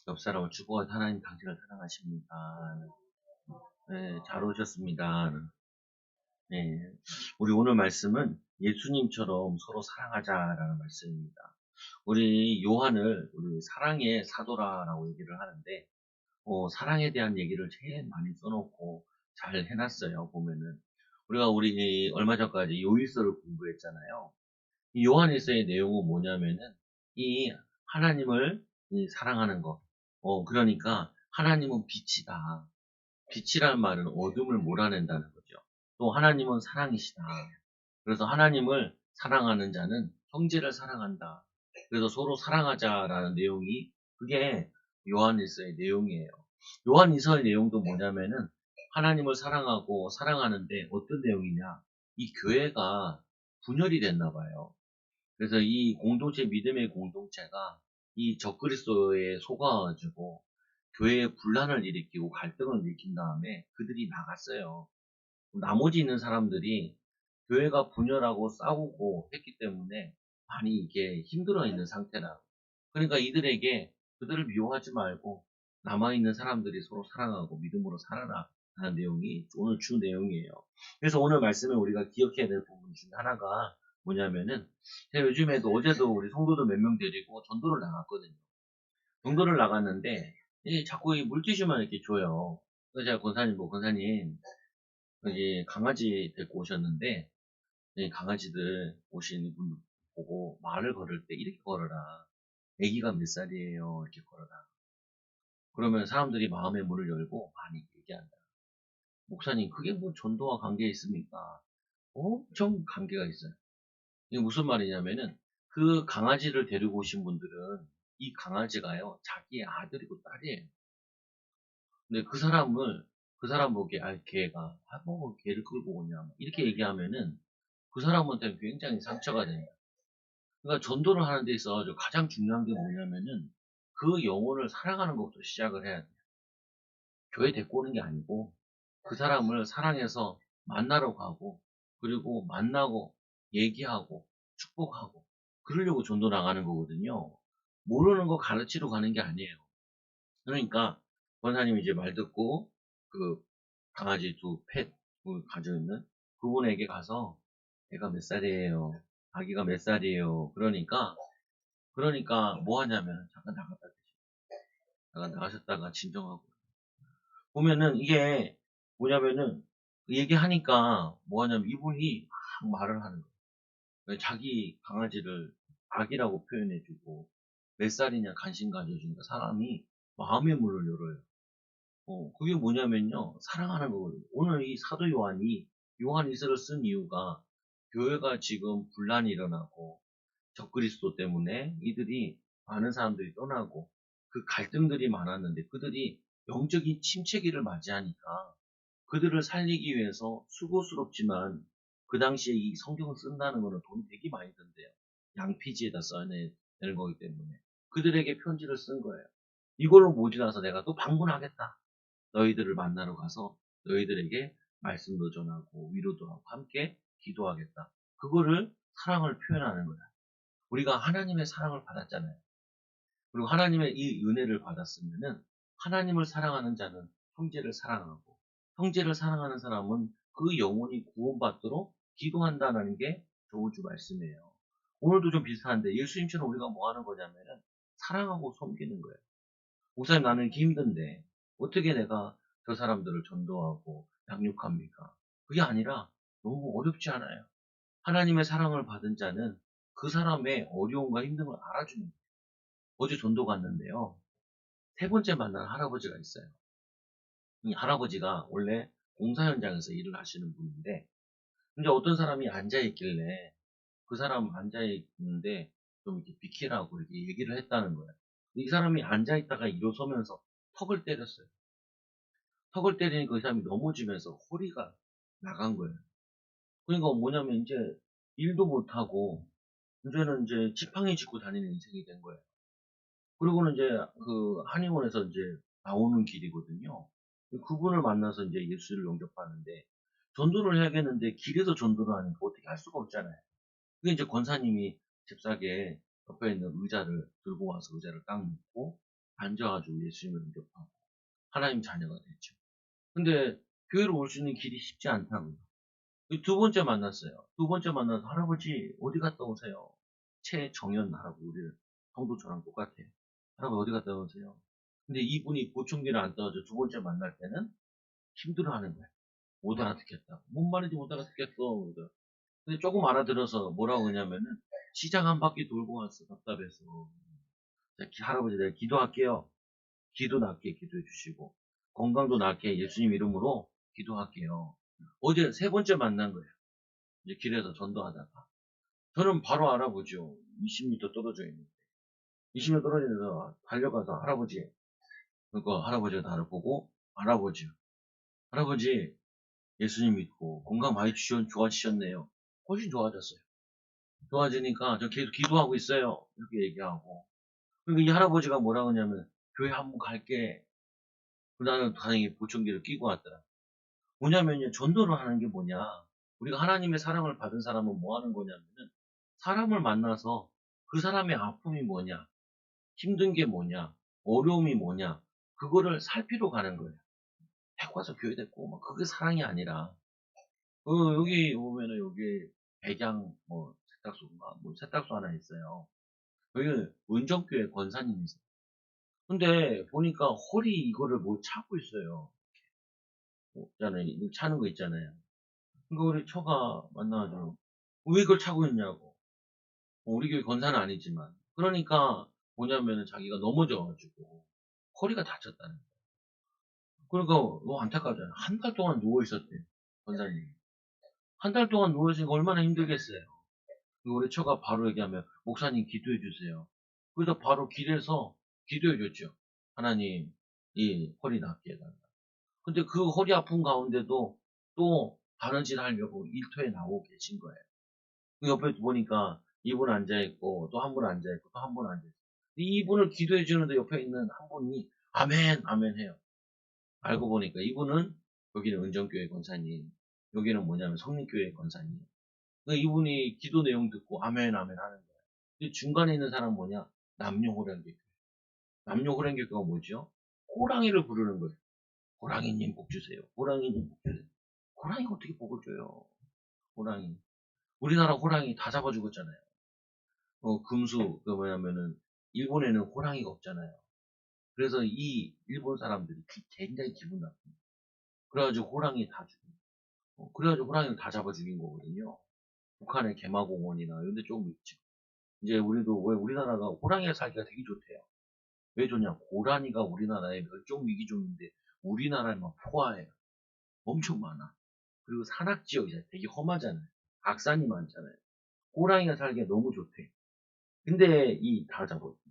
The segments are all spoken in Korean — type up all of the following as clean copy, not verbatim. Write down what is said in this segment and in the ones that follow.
옆 사람을 축복하고 하나님 당신을 사랑하십니다. 네, 잘 오셨습니다. 네, 우리 오늘 말씀은 예수님처럼 서로 사랑하자라는 말씀입니다. 우리 요한을 우리 사랑의 사도라라고 얘기를 하는데, 사랑에 대한 얘기를 제일 많이 써놓고 잘 해놨어요. 보면은 우리 얼마 전까지 요일서를 공부했잖아요. 이 요한일서의 내용은 뭐냐면은 이 하나님을 사랑하는 거. 그러니까 하나님은 빛이다. 빛이라는 말은 어둠을 몰아낸다는 거죠. 또 하나님은 사랑이시다. 그래서 하나님을 사랑하는 자는 형제를 사랑한다. 그래서 서로 사랑하자라는 내용이 그게 요한일서의 내용이에요. 요한일서의 내용도 뭐냐면은 하나님을 사랑하고 사랑하는데 어떤 내용이냐? 이 교회가 분열이 됐나 봐요. 그래서 이 공동체, 믿음의 공동체가 이 적그리스도에 속아가지고 교회에 분란을 일으키고 갈등을 일으킨 다음에 그들이 나갔어요. 나머지 있는 사람들이 교회가 분열하고 싸우고 했기 때문에 많이 이게 힘들어 있는 상태라. 그러니까 이들에게 그들을 미워하지 말고 남아있는 사람들이 서로 사랑하고 믿음으로 살아라 하는 내용이 오늘 주 내용이에요. 그래서 오늘 말씀에 우리가 기억해야 될 부분 중에 하나가 뭐냐면은 제가 요즘에도 어제도 우리 성도들 몇 명 데리고 전도를 나갔거든요. 전도를 나갔는데 자꾸 이 물티슈만 이렇게 줘요. 그래서 제가 권사님 여기 강아지 데리고 오셨는데 이 강아지들 오시는 분 보고 말을 걸을 때 이렇게 걸어라. 아기가 몇 살이에요? 이렇게 걸어라. 그러면 사람들이 마음의 문을 열고 많이 얘기한다. 목사님, 그게 뭐 전도와 관계 있습니까? 엄청 관계가 있어요. 이게 무슨 말이냐면은 그 강아지를 데리고 오신 분들은 이 강아지가요, 자기의 아들이고 딸이에요. 근데 그 사람 보기에, 걔가, 뭐, 걔를 끌고 오냐. 이렇게 얘기하면은 그 사람한테는 굉장히 상처가 됩니다. 그러니까 전도를 하는 데 있어서 가장 중요한 게 뭐냐면은 그 영혼을 사랑하는 것부터 시작을 해야 돼요. 교회 데리고 오는 게 아니고 그 사람을 사랑해서 만나러 가고 그리고 만나고 얘기하고 축복하고 그러려고 전도 나가는 거거든요. 모르는 거 가르치러 가는 게 아니에요. 그러니까 권사님이 이제 말 듣고 그 강아지 펫 가지고 있는 그분에게 가서 애가 몇 살이에요? 아기가 몇 살이에요? 그러니까 뭐 하냐면 잠깐 잠깐 나가셨다가 진정하고 보면은 이게 뭐냐면은 얘기하니까 뭐 하냐면 이분이 막 말을 하는 거예요. 자기 강아지를 아기라고 표현해주고 몇 살이냐 관심 가져주니까 사람이 마음의 문을 열어요. 그게 뭐냐면요 사랑하는 거거든요. 오늘 이 사도 요한이 요한일서를 쓴 이유가 교회가 지금 분란이 일어나고 적그리스도 때문에 이들이 많은 사람들이 떠나고 그 갈등들이 많았는데 그들이 영적인 침체기를 맞이하니까 그들을 살리기 위해서 수고스럽지만 그 당시에 이 성경을 쓴다는 거는 돈이 되게 많이 든대요. 양피지에다 써내는 거기 때문에 그들에게 편지를 쓴 거예요. 이걸로 모지라서 내가 또 방문하겠다. 너희들을 만나러 가서 너희들에게 말씀도 전하고 위로도 하고 함께 기도하겠다. 그거를 사랑을 표현하는 거야. 우리가 하나님의 사랑을 받았잖아요. 그리고 하나님의 이 은혜를 받았으면은 하나님을 사랑하는 자는 형제를 사랑하고 형제를 사랑하는 사람은 그 영혼이 구원받도록 기도한다는 게 저우주 말씀이에요. 오늘도 좀 비슷한데 예수님처럼 우리가 뭐 하는 거냐면은 사랑하고 섬기는 거예요. 목사님 나는 이렇게 힘든데 어떻게 내가 저 사람들을 전도하고 양육합니까? 그게 아니라 너무 어렵지 않아요. 하나님의 사랑을 받은 자는 그 사람의 어려움과 힘듦을 알아주는 거예요. 어제 전도 갔는데요. 세 번째 만난 할아버지가 있어요. 이 할아버지가 원래 공사 현장에서 일을 하시는 분인데, 근데 어떤 사람이 앉아있길래 그 사람 앉아있는데 좀 이렇게 비키라고 이렇게 얘기를 했다는 거예요. 이 사람이 앉아있다가 일어서면서 턱을 때렸어요. 턱을 때리니까 그 사람이 넘어지면서 허리가 나간 거예요. 그러니까 뭐냐면 이제 일도 못하고 이제는 이제 지팡이 짚고 다니는 인생이 된 거예요. 그리고는 이제 그 한의원에서 이제 나오는 길이거든요. 그분을 만나서 이제 예수를 영접하는데 전도를 해야겠는데 길에서 전도를 하니까 어떻게 할 수가 없잖아요. 그게 이제 권사님이 잽싸게 옆에 있는 의자를 들고 와서 의자를 딱 놓고 앉아가지고 예수님을 영접하고 하나님 자녀가 됐죠. 근데 교회로 올 수 있는 길이 쉽지 않다고요. 두 번째 만났어요. 두 번째 만나서 할아버지 어디 갔다 오세요? 최정현 할아버지 우리 성도 저랑 똑같아요. 할아버지 어디 갔다 오세요? 근데 이분이 보청기를 안 떠가지고 두 번째 만날 때는 힘들어하는 거예요. 못 알아듣겠다. 뭔 말인지 못 알아듣겠어. 근데 조금 알아들어서 뭐라고 하냐면은 시장 한 바퀴 돌고 왔어. 답답해서. 할아버지 내가 기도할게요. 기도 낫게 기도해 주시고 건강도 낫게 예수님 이름으로 기도할게요. 어제 세 번째 만난 거예요. 이제 길에서 전도하다가 저는 바로 알아보죠. 20m 떨어져 있는데 20m 떨어지면서 달려가서 할아버지 그러니까 할아버지가 나를 보고 할아버지 예수님 믿고 건강 많이 좋아지셨네요. 훨씬 좋아졌어요. 좋아지니까 저 계속 기도하고 있어요. 이렇게 얘기하고 그리고 이 할아버지가 뭐라고 하냐면 교회 한번 갈게. 나는 다행히 보청기를 끼고 왔더라. 뭐냐면요, 전도를 하는 게 뭐냐. 우리가 하나님의 사랑을 받은 사람은 뭐 하는 거냐면은, 사람을 만나서 그 사람의 아픔이 뭐냐, 힘든 게 뭐냐, 어려움이 뭐냐, 그거를 살피러 가는 거예요. 데리고 와서 교회 데리고, 막 그게 사랑이 아니라, 여기 오면은 여기 백양, 세탁소인가, 세탁소 하나 있어요. 여기 은정교회 권사님이세요. 근데 보니까 홀이 이거를 못 찾고 있어요. 있잖아요. 차는 거 있잖아요. 그러니까 우리 처가 만나가지고 왜 그걸 차고 있냐고. 우리 교회 권사는 아니지만. 그러니까 뭐냐면은 자기가 넘어져가지고 허리가 다쳤다는 거예요. 그러니까 너무 안타깝잖아요. 한 달 동안 누워 있었대 권사님이. 한 달 동안 누워 있으니까 얼마나 힘들겠어요. 그리고 우리 처가 바로 얘기하면 목사님 기도해 주세요. 그래서 바로 길에서 기도해 줬죠. 하나님 이 허리 낫게 해달라. 근데 그 허리 아픈 가운데도 또 바느질 하려고 일터에 나오고 계신 거예요. 그 옆에 보니까 이분 앉아있고, 또 한 분 앉아있고, 또 한 분 앉아있고. 이분을 기도해주는데 옆에 있는 한 분이, 아멘, 아멘 해요. 알고 보니까 이분은, 여기는 은정교회 권사님, 여기는 뭐냐면 성립교회 권사님. 그러니까 이분이 기도 내용 듣고, 아멘, 아멘 하는 거예요. 근데 중간에 있는 사람은 뭐냐? 남녀호랑교회. 남녀호랑교회가 뭐죠? 호랑이를 부르는 거예요. 호랑이님 복 주세요. 호랑이님 복 주세요. 호랑이가 어떻게 복을 줘요? 호랑이. 우리나라 호랑이 다 잡아 죽었잖아요. 금수, 그 뭐냐면은, 일본에는 호랑이가 없잖아요. 그래서 이 일본 사람들이 굉장히 기분 나쁩니다. 그래가지고 호랑이 다 죽인, 그래가지고 호랑이를 다 잡아 죽인 거거든요. 북한의 개마공원이나 이런 데 조금 있죠. 이제 우리도 왜 우리나라가 호랑이가 살기가 되게 좋대요. 왜 좋냐? 고라니가 우리나라의 멸종 위기종인데 우리나라에만 포화해요. 엄청 많아. 그리고 산악지역이잖아요. 되게 험하잖아요. 악산이 많잖아요. 호랑이가 살기가 너무 좋대. 근데 이 다 잡았습니다.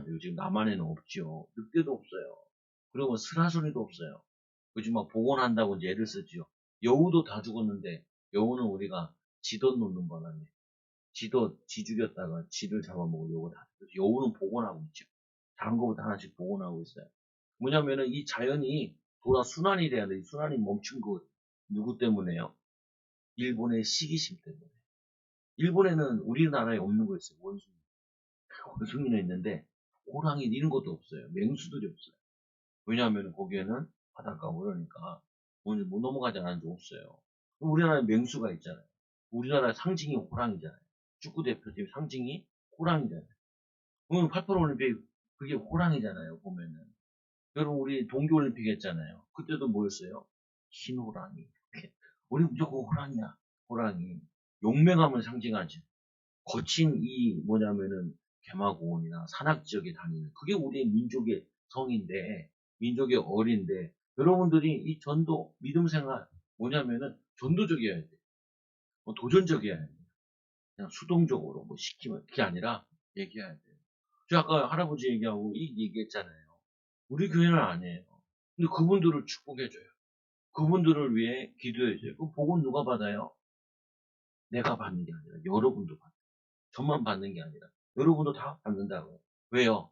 요즘 남한에는 없죠. 늑대도 없어요. 그리고 뭐 스라소리도 없어요. 요즘 막 복원한다고 이제 애를 쓰지요. 여우도 다 죽었는데 여우는 우리가 지덧 놓는 바람에 지 죽였다가 지를 잡아먹고 여우가 다 죽었죠. 여우는 복원하고 있죠. 다른 거보다 하나씩 복원하고 있어요. 뭐냐면은 이 자연이 돌아 순환이 돼야 돼. 이 순환이 멈춘 거 누구 때문에요? 일본의 시기심 때문에. 일본에는 우리나라에 없는 거 있어요. 원숭이. 원숭이는 있는데 호랑이 이런 것도 없어요. 맹수들이 없어요. 왜냐하면 거기에는 바닷가 그러니까 오늘 못 넘어가지 않은 게 없어요. 우리나라에 맹수가 있잖아요. 우리나라 상징이 호랑이잖아요. 축구 대표팀 상징이 호랑이잖아요. 오늘 88 올림픽 그게 호랑이잖아요. 보면은 여러분 우리 동계올림픽 했잖아요. 그때도 뭐였어요? 흰 호랑이. 우리 무조건 호랑이야. 호랑이. 용맹함을 상징하지. 거친 이 뭐냐면은 개마고원이나 산악지역에 다니는 그게 우리의 민족의 성인데 민족의 어린데 여러분들이 이 전도 믿음 생활 뭐냐면은 전도적이어야 돼. 도전적이어야 돼. 그냥 수동적으로 뭐 시키면 그게 아니라 얘기해야 돼. 저 아까 할아버지 얘기하고 이 얘기했잖아요. 우리 교회는 아니에요. 근데 그분들을 축복해줘요. 그분들을 위해 기도해줘요. 그 복은 누가 받아요? 내가 받는 게 아니라 여러분도 받아요. 저만 받는 게 아니라 여러분도 다 받는다고요. 왜요?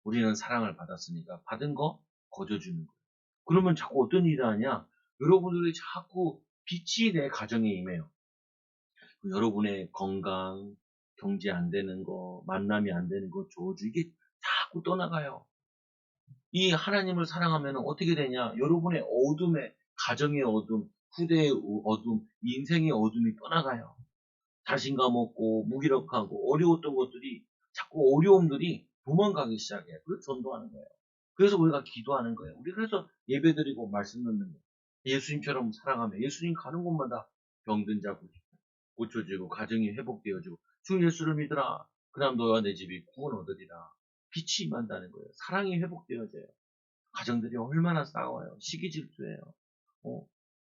우리는 사랑을 받았으니까 받은 거 거저주는 거예요. 그러면 자꾸 어떤 일을 하냐? 여러분들이 자꾸 빛이 내 가정에 임해요. 여러분의 건강, 경제 안 되는 거, 만남이 안 되는 거, 저주 이게 자꾸 떠나가요. 이 하나님을 사랑하면 어떻게 되냐? 여러분의 어둠에, 가정의 어둠, 후대의 어둠, 인생의 어둠이 떠나가요. 자신감 없고 무기력하고 어려웠던 것들이 자꾸 어려움들이 도망가기 시작해요. 그래서 전도하는 거예요. 그래서 우리가 기도하는 거예요. 우리 그래서 예배드리고 말씀 듣는 거예요. 예수님처럼 사랑하며 예수님 가는 곳마다 병든 자 고쳐지고 가정이 회복되어지고 주 예수를 믿으라. 그럼 너와 내 집이 구원 얻으리라. 빛이 임한다는 거예요. 사랑이 회복되어져요. 가정들이 얼마나 싸워요. 시기 질투예요. 어.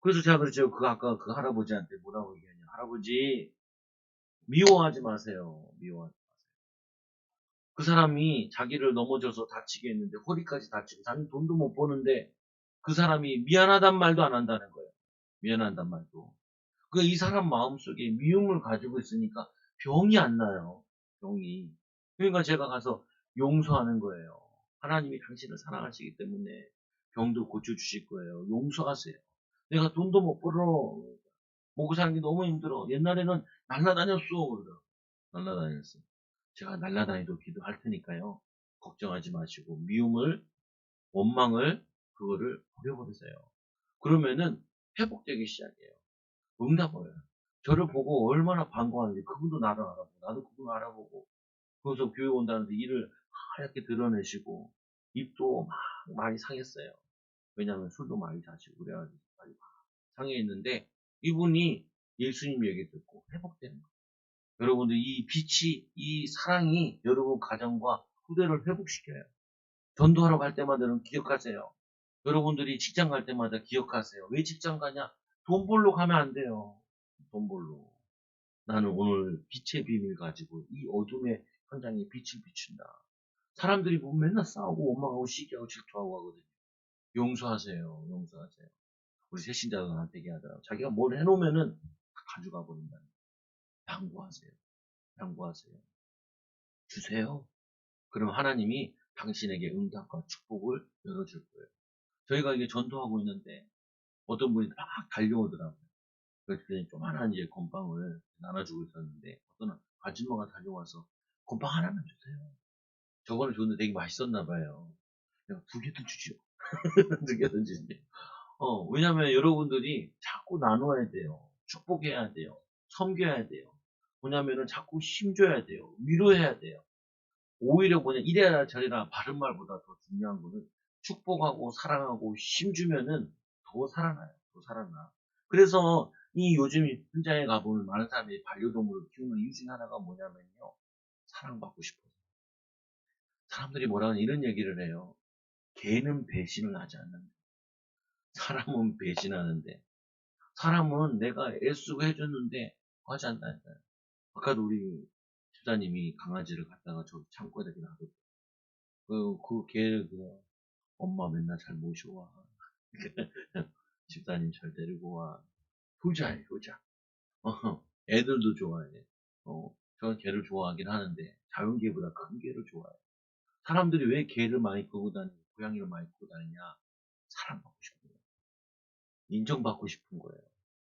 그래서 제가 그랬죠. 아까 그 할아버지한테 뭐라고 얘기하냐. 할아버지, 미워하지 마세요. 미워하지 마세요. 그 사람이 자기를 넘어져서 다치게 했는데 허리까지 다치고 자기 돈도 못 버는데 그 사람이 미안하단 말도 안 한다는 거예요. 미안하단 말도. 이 사람 마음속에 미움을 가지고 있으니까 병이 안 나요. 병이. 그러니까 제가 가서 용서하는 거예요. 하나님이 당신을 사랑하시기 때문에 병도 고쳐주실 거예요. 용서하세요. 내가 돈도 못 벌어. 먹고 사는 게 너무 힘들어. 옛날에는 날라다녔어. 그러더라고요. 날라다녔어. 제가 날라다니도 기도할 테니까요. 걱정하지 마시고 미움을, 원망을 그거를 버려버리세요. 그러면은 회복되기 시작해요. 응답을. 저를 보고 얼마나 반가워하는지 그분도 나를 알아보고 나도 그분을 알아보고 그래서 교회 온다는데 이를 하얗게 드러내시고 입도 막 많이 상했어요. 왜냐하면 술도 많이 자시고 그래가지고 많이 상해 있는데 이분이 예수님 얘기 듣고 회복되는 거예요. 여러분들 이 빛이 이 사랑이 여러분 가정과 후대를 회복시켜요. 전도하러 갈 때마다는 기억하세요. 여러분들이 직장 갈 때마다 기억하세요. 왜 직장 가냐? 돈 벌러 가면 안 돼요. 돈 벌러. 나는 오늘 빛의 비밀 가지고 이 어둠의 현장에 빛을 비춘다. 사람들이 보면 맨날 싸우고 원망하고 시기하고 질투하고 하거든요. 용서하세요. 용서하세요. 우리 새신자도 나한테 얘기하더라고. 자기가 뭘 해놓으면은 다 가져가 버린다. 양보하세요. 양보하세요. 주세요. 그럼 하나님이 당신에게 응답과 축복을 열어줄 거예요. 저희가 이게 전도하고 있는데 어떤 분이 막 달려오더라고요. 그래서 그냥 조그만한 이제 건빵을 나눠주고 있었는데 어떤 아줌마가 달려와서 건빵 하나만 주세요. 저거는 줬는데 되게 맛있었나 봐요. 내가 두 개도 주죠. 두 개도 주지. 왜냐면 여러분들이 자꾸 나눠야 돼요. 축복해야 돼요. 섬겨야 돼요. 뭐냐면은 자꾸 힘줘야 돼요. 위로해야 돼요. 오히려 이래라 저래라 바른 말보다 더 중요한 거는 축복하고 사랑하고 힘주면은 더 살아나요. 더 살아나. 그래서 이 요즘 현장에 가보면 많은 사람들이 반려동물을 키우는 이유 중 하나가 뭐냐면요. 사랑받고 싶어서. 사람들이 뭐라 하는 이런 얘기를 해요. 개는 배신을 하지 않는다. 사람은 배신하는데 사람은 내가 애쓰고 해줬는데 하지 않는다니까요. 아까도 우리 집사님이 강아지를 갖다가 저 창고에다 놔뒀고 그 엄마 맨날 잘 모셔와. 집사님 잘 데리고 와. 효자예요, 효자. 애들도 좋아해. 저는 개를 좋아하긴 하는데, 작은 개보다 큰 개를 좋아해요. 사람들이 왜 개를 많이 끌고 다니고, 고양이를 많이 끌고 다니냐? 사랑받고 싶은 거예요. 인정받고 싶은 거예요.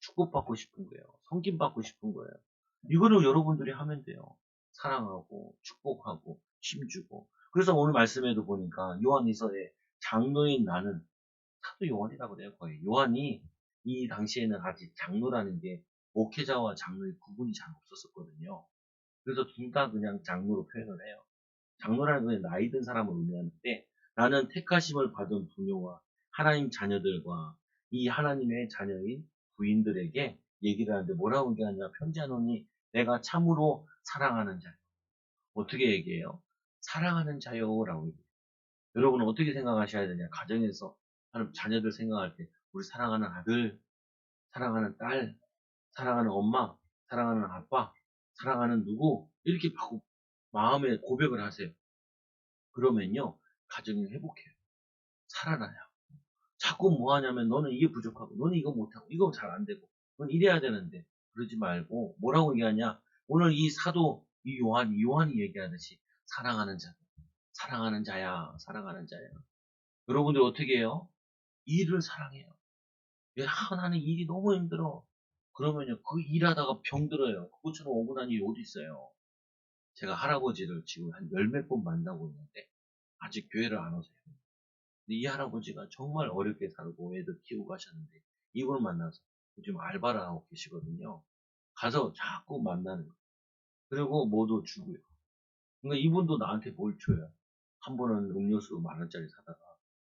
축복받고 싶은 거예요. 섬김받고 싶은 거예요. 이거를 여러분들이 하면 돼요. 사랑하고, 축복하고, 힘주고. 그래서 오늘 말씀에도 보니까, 요한이서에 장로인 나는 사도 요한이라고 그래요, 거의. 요한이 이 당시에는 아직 장로라는 게 목회자와 장로의 구분이 잘 없었거든요. 그래서 둘 다 그냥 장로로 표현을 해요. 장로라는 건 나이 든 사람을 의미하는데 나는 택하심을 받은 부녀와 하나님 자녀들과 이 하나님의 자녀인 부인들에게 얘기를 하는데 뭐라고 얘기하냐 편지하노니 내가 참으로 사랑하는 자요. 어떻게 얘기해요? 사랑하는 자요라고 얘기해요. 여러분은 어떻게 생각하셔야 되냐? 가정에서 자녀들 생각할 때 우리 사랑하는 아들, 사랑하는 딸, 사랑하는 엄마, 사랑하는 아빠, 사랑하는 누구 이렇게 마음에 고백을 하세요. 그러면요 가정이 회복해요. 살아나요. 자꾸 뭐 하냐면 너는 이게 부족하고 너는 이거 못하고 이거 잘 안 되고 넌 이래야 되는데 그러지 말고 뭐라고 얘기하냐? 오늘 이 사도 이 요한이 얘기하듯이 사랑하는 자, 사랑하는 자야, 사랑하는 자야. 여러분들 어떻게 해요? 일을 사랑해요. 나는 일이 너무 힘들어. 그러면요, 그 일하다가 병들어요. 그것처럼 억울한 일이 어디 있어요. 제가 할아버지를 지금 한 열 몇 번 만나고 있는데, 아직 교회를 안 오세요. 근데 이 할아버지가 정말 어렵게 살고 애들 키우고 가셨는데 이걸 만나서 요즘 알바를 하고 계시거든요. 가서 자꾸 만나는 거예요. 그리고 뭐도 주고요. 그러니까 이분도 나한테 뭘 줘요. 한 번은 음료수 10,000원짜리 사다가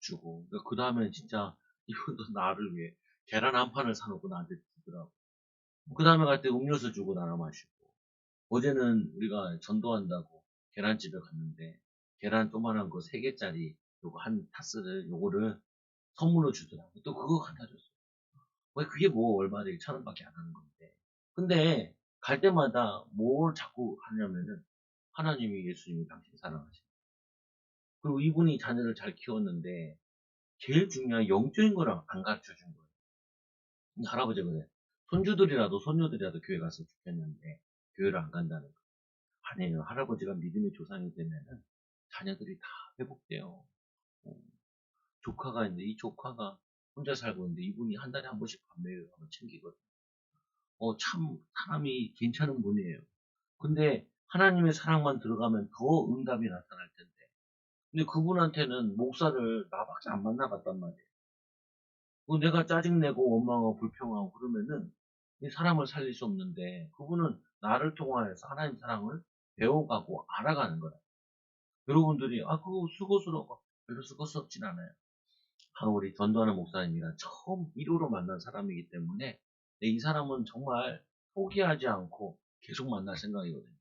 주고. 그러니까 그 다음에 진짜 이분도 나를 위해 계란 한 판을 사놓고 나한테 주더라고. 그 다음에 갈 때 음료수 주고 나눠 마시고. 어제는 우리가 전도한다고 계란집에 갔는데 계란 조그만한 거 3개짜리 요거 한 타스를 요거를 선물로 주더라고. 또 그거 갖다 줬어. 왜 그게 뭐 얼마나 1,000원밖에 안 하는 건데. 근데 갈 때마다 뭘 자꾸 하냐면은 하나님이 예수님이 당신 사랑하시. 그리고 이분이 자녀를 잘 키웠는데 제일 중요한 영적인 걸 안 가르쳐 준 거예요. 근데 할아버지가 그래. 손주들이라도 손녀들이라도 교회 갔으면 좋겠는데 교회를 안 간다는 거. 아니에요. 할아버지가 믿음의 조상이 되면은 자녀들이 다 회복돼요. 어, 조카가 있는데 이 조카가 혼자 살고 있는데 이분이 한 달에 한 번씩 밤매를 한번 챙기거든요. 참 사람이 괜찮은 분이에요. 근데 하나님의 사랑만 들어가면 더 응답이 나타날 텐데. 근데 그분한테는 목사를 나밖에 안 만나봤단 말이에요. 내가 짜증내고 원망하고 불평하고 그러면은 이 사람을 살릴 수 없는데 그분은 나를 통하여서 하나님 사랑을 배워가고 알아가는 거다. 여러분들이 그거 수고스러워. 별로 수고스럽진 않아요. 우리 전도하는 목사님이랑 처음 1호로 만난 사람이기 때문에 이 사람은 정말 포기하지 않고 계속 만날 생각이거든요.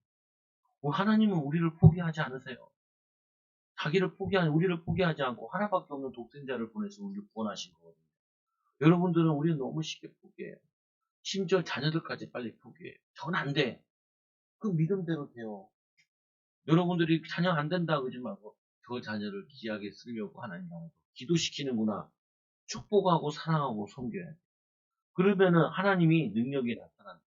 하나님은 우리를 포기하지 않으세요. 우리를 포기하지 않고 하나밖에 없는 독생자를 보내서 우리를 구원하신 거거든요. 여러분들은 우리는 너무 쉽게 포기해요. 심지어 자녀들까지 빨리 포기해요. 전 안 돼. 그 믿음대로 돼요. 여러분들이 자녀 안 된다 그러지 말고 저 자녀를 귀하게 쓰려고 하나님 나라도 기도시키는구나. 축복하고 사랑하고 섬겨야 돼. 그러면은 하나님이 능력이 나타난다.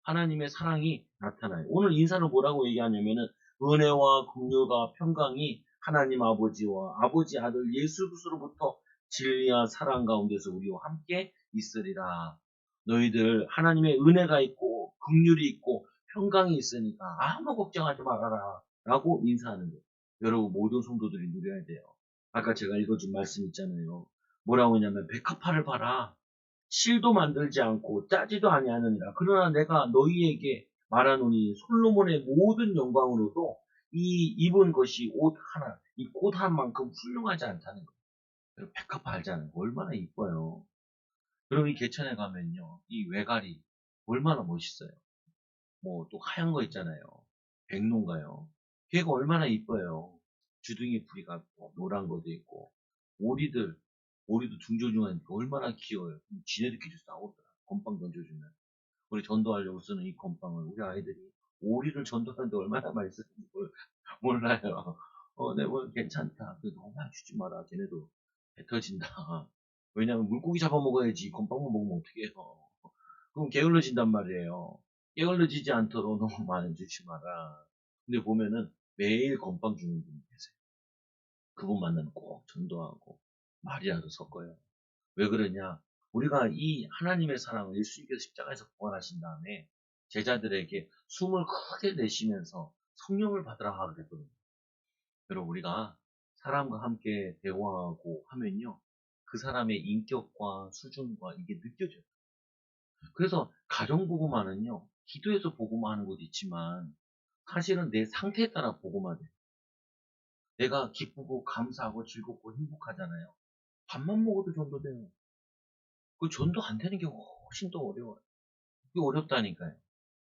하나님의 사랑이 나타나요. 오늘 인사를 뭐라고 얘기하냐면은 은혜와 긍휼과 평강이 하나님 아버지와 아버지 아들 예수 그리스도로부터 진리와 사랑 가운데서 우리와 함께 있으리라. 너희들 하나님의 은혜가 있고 긍휼이 있고 평강이 있으니까 아무 걱정하지 말아라. 라고 인사하는 거예요. 여러분 모든 성도들이 누려야 돼요. 아까 제가 읽어준 말씀 있잖아요. 뭐라고 했냐면 백합화를 봐라. 실도 만들지 않고 짜지도 아니하느니라. 그러나 내가 너희에게 말하노니 솔로몬의 모든 영광으로도 이 입은 것이 옷 하나, 이 꽃 한만큼 훌륭하지 않다는 거예요. 백합화 알잖아요. 얼마나 이뻐요. 그럼 이 개천에 가면요. 이 외가리 얼마나 멋있어요. 뭐 또 하얀 거 있잖아요. 백론가요. 걔가 얼마나 이뻐요. 주둥이 부리가 뭐 노란 것도 있고 오리들 오리도 둥저둥하니까 얼마나 귀여워요. 지네들끼리 싸우더라. 건빵 던져주면. 우리 전도하려고 쓰는 이 건빵을 우리 아이들이 오리를 전도하는데 얼마나 많이 쓰는지 몰라요. 내 뭐 괜찮다. 너무 많이 주지 마라. 걔네도 배 터진다. 왜냐면 물고기 잡아먹어야지. 건빵만 먹으면 어떻게 해요. 그럼 게을러진단 말이에요. 게을러지지 않도록 너무 많이 주지 마라. 근데 보면은 매일 건빵 주는 분이 계세요. 그분 만나면 꼭 전도하고 말이라도 섞어요. 왜 그러냐? 우리가 이 하나님의 사랑을 예수님께서 십자가에서 부활하신 다음에 제자들에게 숨을 크게 내쉬면서 성령을 받으라 하고 그랬거든요. 여러분 우리가 사람과 함께 대화하고 하면요. 그 사람의 인격과 수준과 이게 느껴져요. 그래서 가정보고만은요. 기도해서 보고만 하는 것도 있지만 사실은 내 상태에 따라 보고만 돼요. 내가 기쁘고 감사하고 즐겁고 행복하잖아요. 밥만 먹어도 전도돼요. 그 전도 안 되는 게 훨씬 더 어려워요. 그게 어렵다니까요.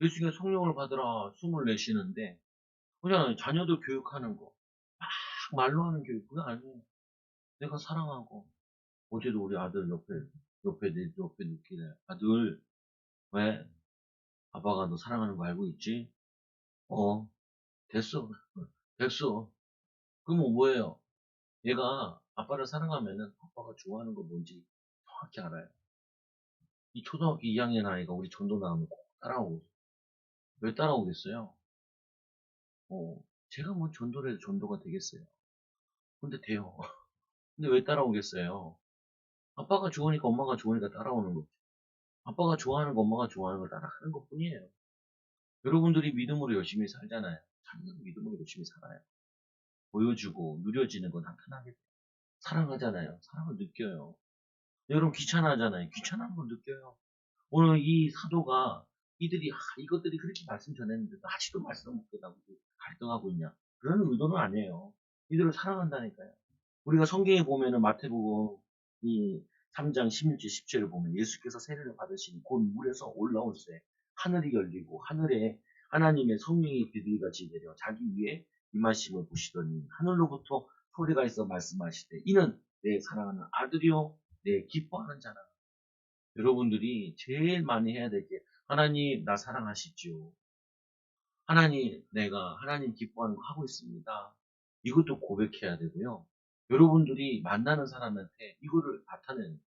예수님의 성령을 받으라 숨을 내쉬는데 그냥 자녀들 교육하는 거 막 말로 하는 교육 그거 아니에요. 내가 사랑하고 어제도 우리 아들 옆에 눕길래 아들 왜 아빠가 너 사랑하는 거 알고 있지? 됐어 됐어. 그러면 뭐예요? 얘가 아빠를 사랑하면은 아빠가 좋아하는 거 뭔지 정확히 알아요. 이 초등학교 2학년 아이가 우리 전도 나오면 꼭 따라오고 왜 따라오겠어요? 제가 뭐 전도를 해도 전도가 되겠어요. 근데 돼요. 근데 왜 따라오겠어요? 아빠가 좋으니까 엄마가 좋으니까 따라오는 거죠. 아빠가 좋아하는 거 엄마가 좋아하는 걸 따라하는 것 뿐이에요. 여러분들이 믿음으로 열심히 살잖아요. 자녀도 믿음으로 열심히 살아요. 보여주고 누려지는 건 나타나게 돼요. 사랑하잖아요. 사랑을 느껴요. 여러분 귀찮아하잖아요. 귀찮은 걸 느껴요. 오늘 이 사도가 이들이 이것들이 그렇게 말씀 전했는데도 아직도 말씀 못 끝나고 갈등하고 있냐. 그런 의도는 아니에요. 이들을 사랑한다니까요. 우리가 성경에 보면은 마태복음 이 3장 16절 17을 보면 예수께서 세례를 받으시니 곧 물에서 올라올 때 하늘이 열리고 하늘에 하나님의 성령이 비둘기같이 내려 자기 위에 임하심을 보시더니 하늘로부터 소리가 있어 말씀하시되 이는 내 사랑하는 아들이요 내 기뻐하는 자라. 여러분들이 제일 많이 해야 될 게 하나님 나 사랑하시죠. 하나님 내가 하나님 기뻐하는 거 하고 있습니다. 이것도 고백해야 되고요. 여러분들이 만나는 사람한테 이거를 나타내는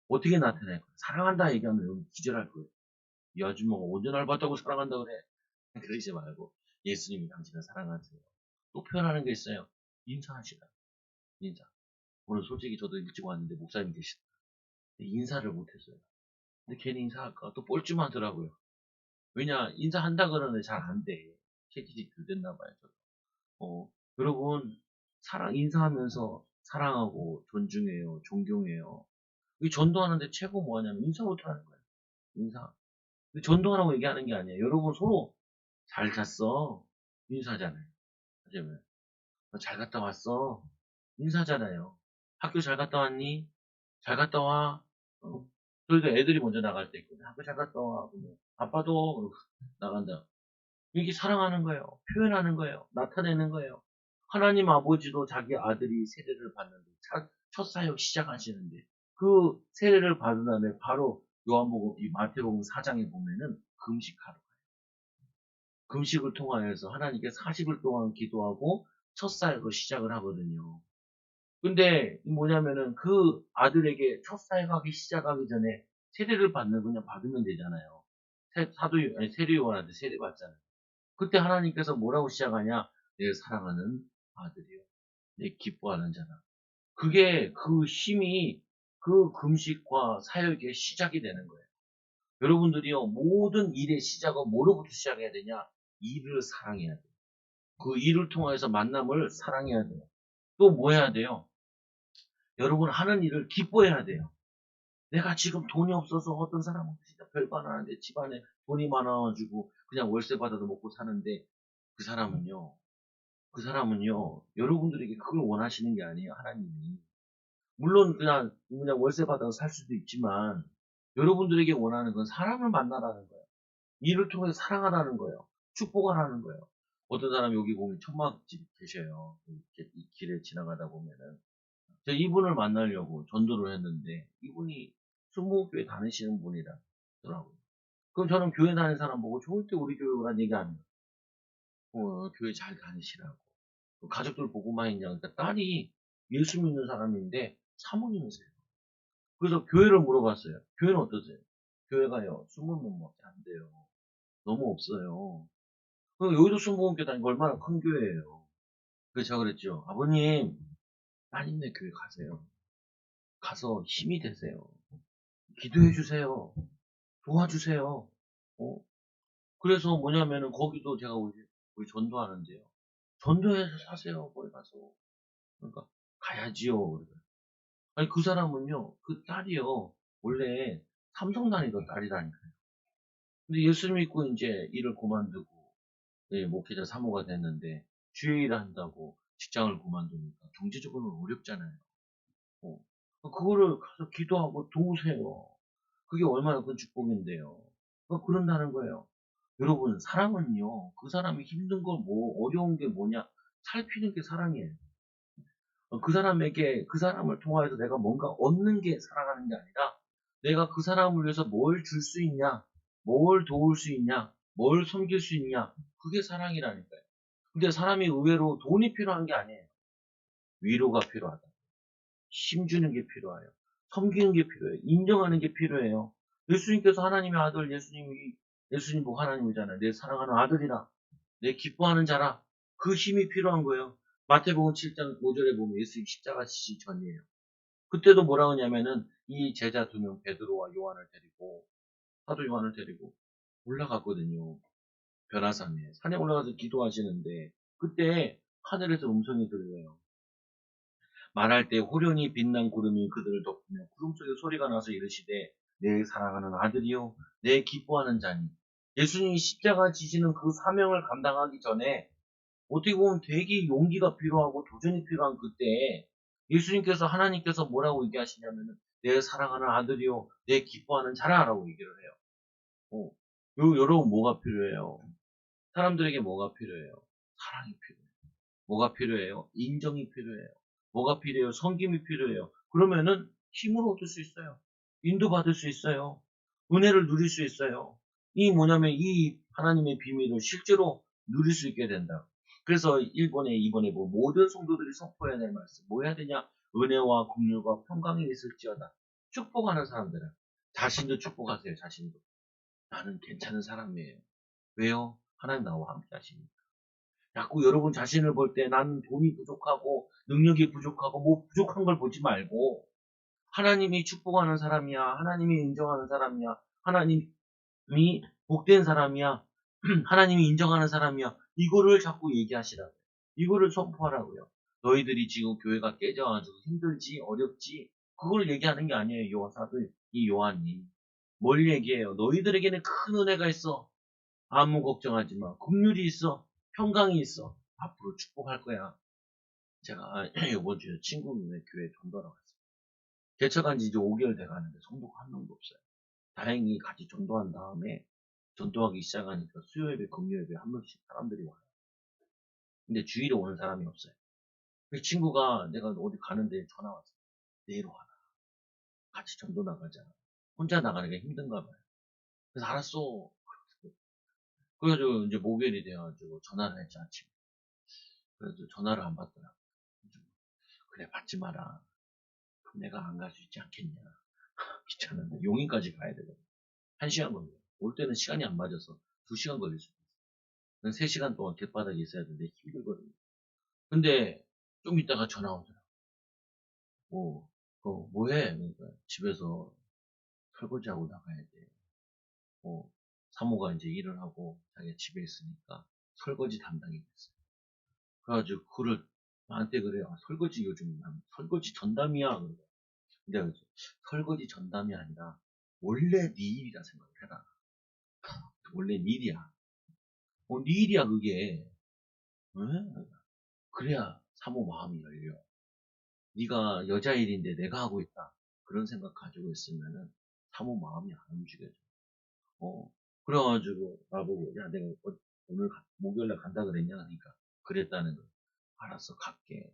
어떻게 나타낼 거예요? 사랑한다 얘기하면 여러분 기절할 거예요. 이 아줌마가 언제 날 봤다고 사랑한다 그래? 그러지 말고 예수님이 당신을 사랑하세요. 또 표현하는 게 있어요. 인사하시라. 인사. 오늘 솔직히 저도 일찍 왔는데 목사님 계시다. 인사를 못했어요. 근데 괜히 인사할까 또 뻘쭘 하더라고요. 왜냐 인사한다 그러는데 잘 안 돼. 채찍이 덜 됐나 봐요. 저도. 여러분 인사하면서 사랑하고 존중해요. 존경해요. 이 전도하는데 최고 뭐하냐면 인사부터 하는 거예요. 인사. 근데 전도하라고 얘기하는 게 아니에요. 여러분 서로 잘 잤어. 인사잖아요. 하지만 잘 갔다 왔어. 인사잖아요. 학교 잘 갔다 왔니? 잘 갔다 와. 그러니까 애들이 먼저 나갈 때 있거든. 학교 잘 갔다 와. 그러면 아빠도 그러고 나간다. 이게 사랑하는 거예요. 표현하는 거예요. 나타내는 거예요. 하나님 아버지도 자기 아들이 세례를 받는데 첫 사역 시작하시는데 그 세례를 받은 다음에 바로 요한복음 이 마태복음 4장에 보면은 금식하러 가요. 금식을 통하여서 하나님께 40일 동안 기도하고 첫 사역을 시작을 하거든요. 근데 뭐냐면은 그 아들에게 첫 사역하기 시작하기 전에 세례를 그냥 받으면 되잖아요. 세례 요한한테 세례 받잖아요. 그때 하나님께서 뭐라고 시작하냐? 내 사랑하는 아들이요. 내 기뻐하는 자라. 그게 그 힘이 그 금식과 사역의 시작이 되는 거예요. 여러분들이요, 모든 일의 시작은 뭐로부터 시작해야 되냐? 일을 사랑해야 돼요. 그 일을 통해서 만남을 사랑해야 돼요. 또 뭐 해야 돼요? 여러분 하는 일을 기뻐해야 돼요. 내가 지금 돈이 없어서 어떤 사람은 진짜 별거 안 하는데 집안에 돈이 많아가지고 그냥 월세 받아도 먹고 사는데 그 사람은요, 여러분들에게 그걸 원하시는 게 아니에요, 하나님이. 물론, 그냥 월세 받아서 살 수도 있지만, 여러분들에게 원하는 건 사람을 만나라는 거예요. 일을 통해서 사랑하라는 거예요. 축복하라는 거예요. 어떤 사람 여기 보면 천막집 계셔요. 이렇게 이 길에 지나가다 보면은. 제가 이분을 만나려고 전도를 했는데, 이분이 순복음교회 다니시는 분이라더라고요. 그럼 저는 교회 다니는 사람 보고 절대 우리 교회 오란 얘기 안 해요. 교회 잘 다니시라고. 가족들 보고만 있냐. 그러니까 딸이 예수 믿는 사람인데 사모님이세요. 그래서 교회를 물어봤어요. 교회는 어떠세요? 교회가요, 20명밖에 안 돼요. 너무 없어요. 여기도 순복음교 다니고 얼마나 큰 교회예요. 그래서 제가 그랬죠. 아버님, 따님네 교회 가세요. 가서 힘이 되세요. 기도해 주세요. 도와주세요. 어? 그래서 뭐냐면은 거기도 제가 우리 전도하는데요. 전도해서 사세요. 거기 가서. 그러니까 가야지요. 아니 그 사람은요. 그 딸이요. 원래 삼성 다니던 딸이라니까요. 근데 예수 믿고 이제 일을 그만두고 예, 목회자 사모가 됐는데 주일 일 한다고 직장을 그만두니까 경제적으로는 어렵잖아요. 어. 그거를 가서 기도하고 도우세요. 그게 얼마나 큰 축복인데요. 그런다는 거예요. 여러분 사랑은요. 그 사람이 힘든 거 어려운 게 뭐냐 살피는 게 사랑이에요. 그 사람을 통하여서 내가 뭔가 얻는 게 사랑하는 게 아니라, 내가 그 사람을 위해서 뭘 줄 수 있냐, 뭘 도울 수 있냐, 뭘 섬길 수 있냐, 그게 사랑이라니까요. 근데 사람이 의외로 돈이 필요한 게 아니에요. 위로가 필요하다. 힘주는 게 필요해요. 섬기는 게 필요해요. 인정하는 게 필요해요. 예수님께서 하나님의 아들, 예수님 보고 하나님이잖아요. 내 사랑하는 아들이라. 내 기뻐하는 자라. 그 힘이 필요한 거예요. 마태복음 7장 5절에 보면 예수님 십자가 지시기 전이에요. 그때도 뭐라 하냐면은 이 제자 2명 베드로와 요한을 데리고 사도 요한을 데리고 올라갔거든요. 변화산에 산에 올라가서 기도하시는데 그때 하늘에서 음성이 들려요. 말할 때 호련히 빛난 구름이 그들을 덮으며 구름 속에 소리가 나서 이르시되 내 사랑하는 아들이요 내 기뻐하는 자니. 예수님이 십자가 지시는 그 사명을 감당하기 전에 어떻게 보면 되게 용기가 필요하고 도전이 필요한 그때에 예수님께서 하나님께서 뭐라고 얘기하시냐면은 내 사랑하는 아들이요 내 기뻐하는 자라라고 얘기를 해요. 어. 여러분 뭐가 필요해요? 사람들에게 뭐가 필요해요? 사랑이 필요해요. 뭐가 필요해요? 인정이 필요해요. 뭐가 필요해요? 섬김이 필요해요. 그러면은 힘을 얻을 수 있어요. 인도받을 수 있어요. 은혜를 누릴 수 있어요. 이 뭐냐면 이 하나님의 비밀을 실제로 누릴 수 있게 된다. 그래서 1번에 2번에 뭐 모든 성도들이 선포해야 될 말씀 뭐 해야 되냐? 은혜와 긍휼과 평강이 있을지어다. 축복하는 사람들은 자신도 축복하세요. 자신도. 나는 괜찮은 사람이에요. 왜요? 하나님 나와 함께 하십니다. 자꾸 여러분 자신을 볼 때 나는 돈이 부족하고 능력이 부족하고 뭐 부족한 걸 보지 말고 하나님이 축복하는 사람이야. 하나님이 인정하는 사람이야. 하나님이 복된 사람이야. 하나님이 인정하는 사람이야. 이거를 자꾸 얘기하시라고요. 이거를 선포하라고요. 너희들이 지금 교회가 깨져가지고 힘들지 어렵지 그걸 얘기하는 게 아니에요. 요사들 이 요한이 뭘 얘기해요? 너희들에게는 큰 은혜가 있어. 아무 걱정하지 마. 긍휼이 있어. 평강이 있어. 앞으로 축복할 거야. 제가 이번 주에 친구네 교회 전도하러 갔어요. 개척한 지 이제 5개월 돼가는데 성도가 한 명도 없어요. 다행히 같이 전도한 다음에 전도하기 시작하니까 수요예배, 금요예배 한 명씩 사람들이 와요. 근데 주일에 오는 사람이 없어요. 그 친구가 내가 어디 가는데 전화 왔어요. 내일 와라. 같이 전도 나가자. 혼자 나가는 게 힘든가 봐요. 그래서 알았어. 그래가지고 이제 목요일이 돼가지고 전화를 했지 아침에. 그래서 전화를 안 받더라. 그래 받지 마라. 그럼 내가 안 갈 수 있지 않겠냐. 귀찮은데 용인까지 가야 되거든. 1시간 걸려요. 올 때는 시간이 안 맞아서 2시간 걸릴 수도 있어요. 3시간 동안 갯바닥에 있어야 되는데 힘들거든요. 근데 좀 이따가 전화 오더라. 뭐, 뭐해? 그러니까 집에서 설거지하고 나가야 돼. 사모가 이제 일을 하고 자기가 집에 있으니까 설거지 담당이 됐어요. 그래가지고 그를 나한테 그래요. 아, 설거지 요즘 난 설거지 전담이야. 근데 설거지 전담이 아니라 원래 네 일이라 생각해라. 원래 네 일이야. 네 일이야 그게. 응? 그래야 사모 마음이 열려. 네가 여자 일인데 내가 하고 있다. 그런 생각 가지고 있으면은 사모 마음이 안 움직여져. 어. 그래가지고 나보고 야 내가 오늘 목요일날 간다 그랬냐? 그러니까 그랬다는 거. 알았어 갈게.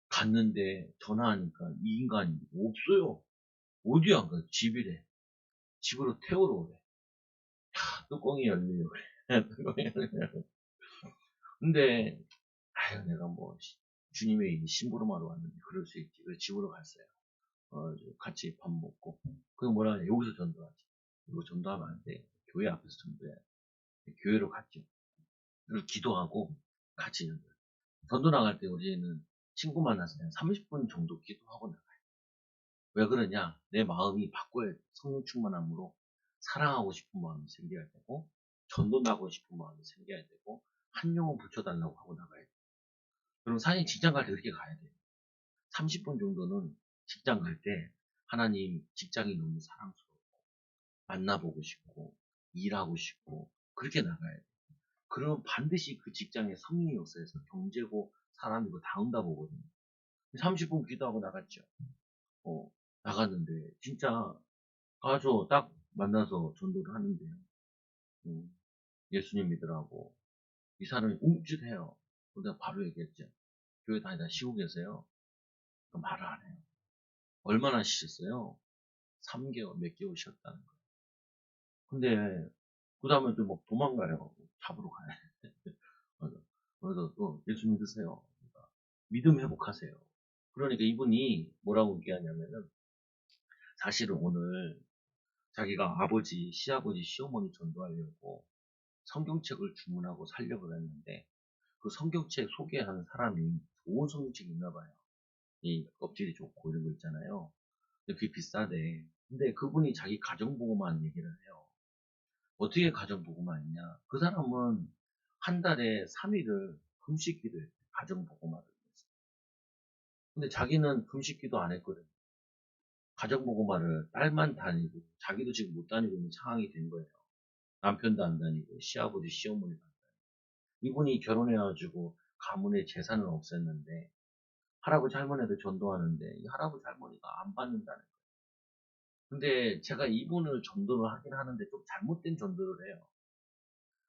갔는데 전화하니까 이 인간이 없어요. 어디야? 그 집이래. 집으로 태우러 오래. 뚜껑이 열리려 그래. 뚜껑이 열리려. 근데 아유 내가 뭐 주님의 심부름하러 왔는데 그럴 수 있지. 그래서 집으로 갔어요. 같이 밥 먹고. 그럼 뭐라 하냐. 여기서 전도하지. 이거 전도하면 안 돼. 교회 앞에서 전도해. 교회로 갔죠. 그리고 기도하고 같이 전도. 전도 나갈 때 우리는 친구 만나서 그냥 30분 정도 기도하고 나가요. 왜 그러냐? 내 마음이 바꿔야 돼. 성령 충만함으로 사랑하고 싶은 마음이 생겨야 되고 전도 나고 싶은 마음이 생겨야 되고 한 영혼 붙여달라고 하고 나가야 돼. 그럼 사실 직장 갈 때 그렇게 가야 돼. 30분 정도는 직장 갈 때 하나님 직장이 너무 사랑스러워. 만나보고 싶고 일하고 싶고 그렇게 나가야 돼. 그러면 반드시 그 직장에 성령이 역사해서 경제고 사람이고 다 응답오거든요. 30분 기도하고 나갔죠. 나갔는데 진짜 가서 딱 만나서 전도를 하는데요. 예수님 믿으라고 이 사람이 움찔해요. 내가 바로 얘기했죠. 교회 다니다 쉬고 계세요. 말을 안 해요. 얼마나 쉬셨어요? 3개월 몇 개월 쉬었다는 거예요. 근데 그 다음에 또 뭐 도망가요. 잡으러 가요. 그래서 또 예수 믿으세요. 그러니까 믿음 회복하세요. 그러니까 이분이 뭐라고 얘기하냐면은 사실은 오늘 자기가 아버지, 시아버지, 시어머니 전도하려고 성경책을 주문하고 살려고 했는데 그 성경책 소개하는 사람이 좋은 성경책이 있나 봐요. 이 껍질이 좋고 이런 거 있잖아요. 근데 그게 비싸대. 근데 그분이 자기 가정보고만 얘기를 해요. 어떻게 가정보고만 있냐? 그 사람은 한 달에 3일을 금식 기도해요. 가정보고만. 근데 자기는 금식기도 안 했거든. 가정보고마를 딸만 다니고 자기도 지금 못 다니고 있는 상황이 된 거예요. 남편도 안 다니고 시아버지 시어머니도 안 다니고. 이분이 결혼해가지고 가문의 재산을 없앴는데 할아버지 할머니도 전도하는데 이 할아버지 할머니가 안 받는다는 거예요. 근데 제가 이분을 전도를 하긴 하는데 좀 잘못된 전도를 해요.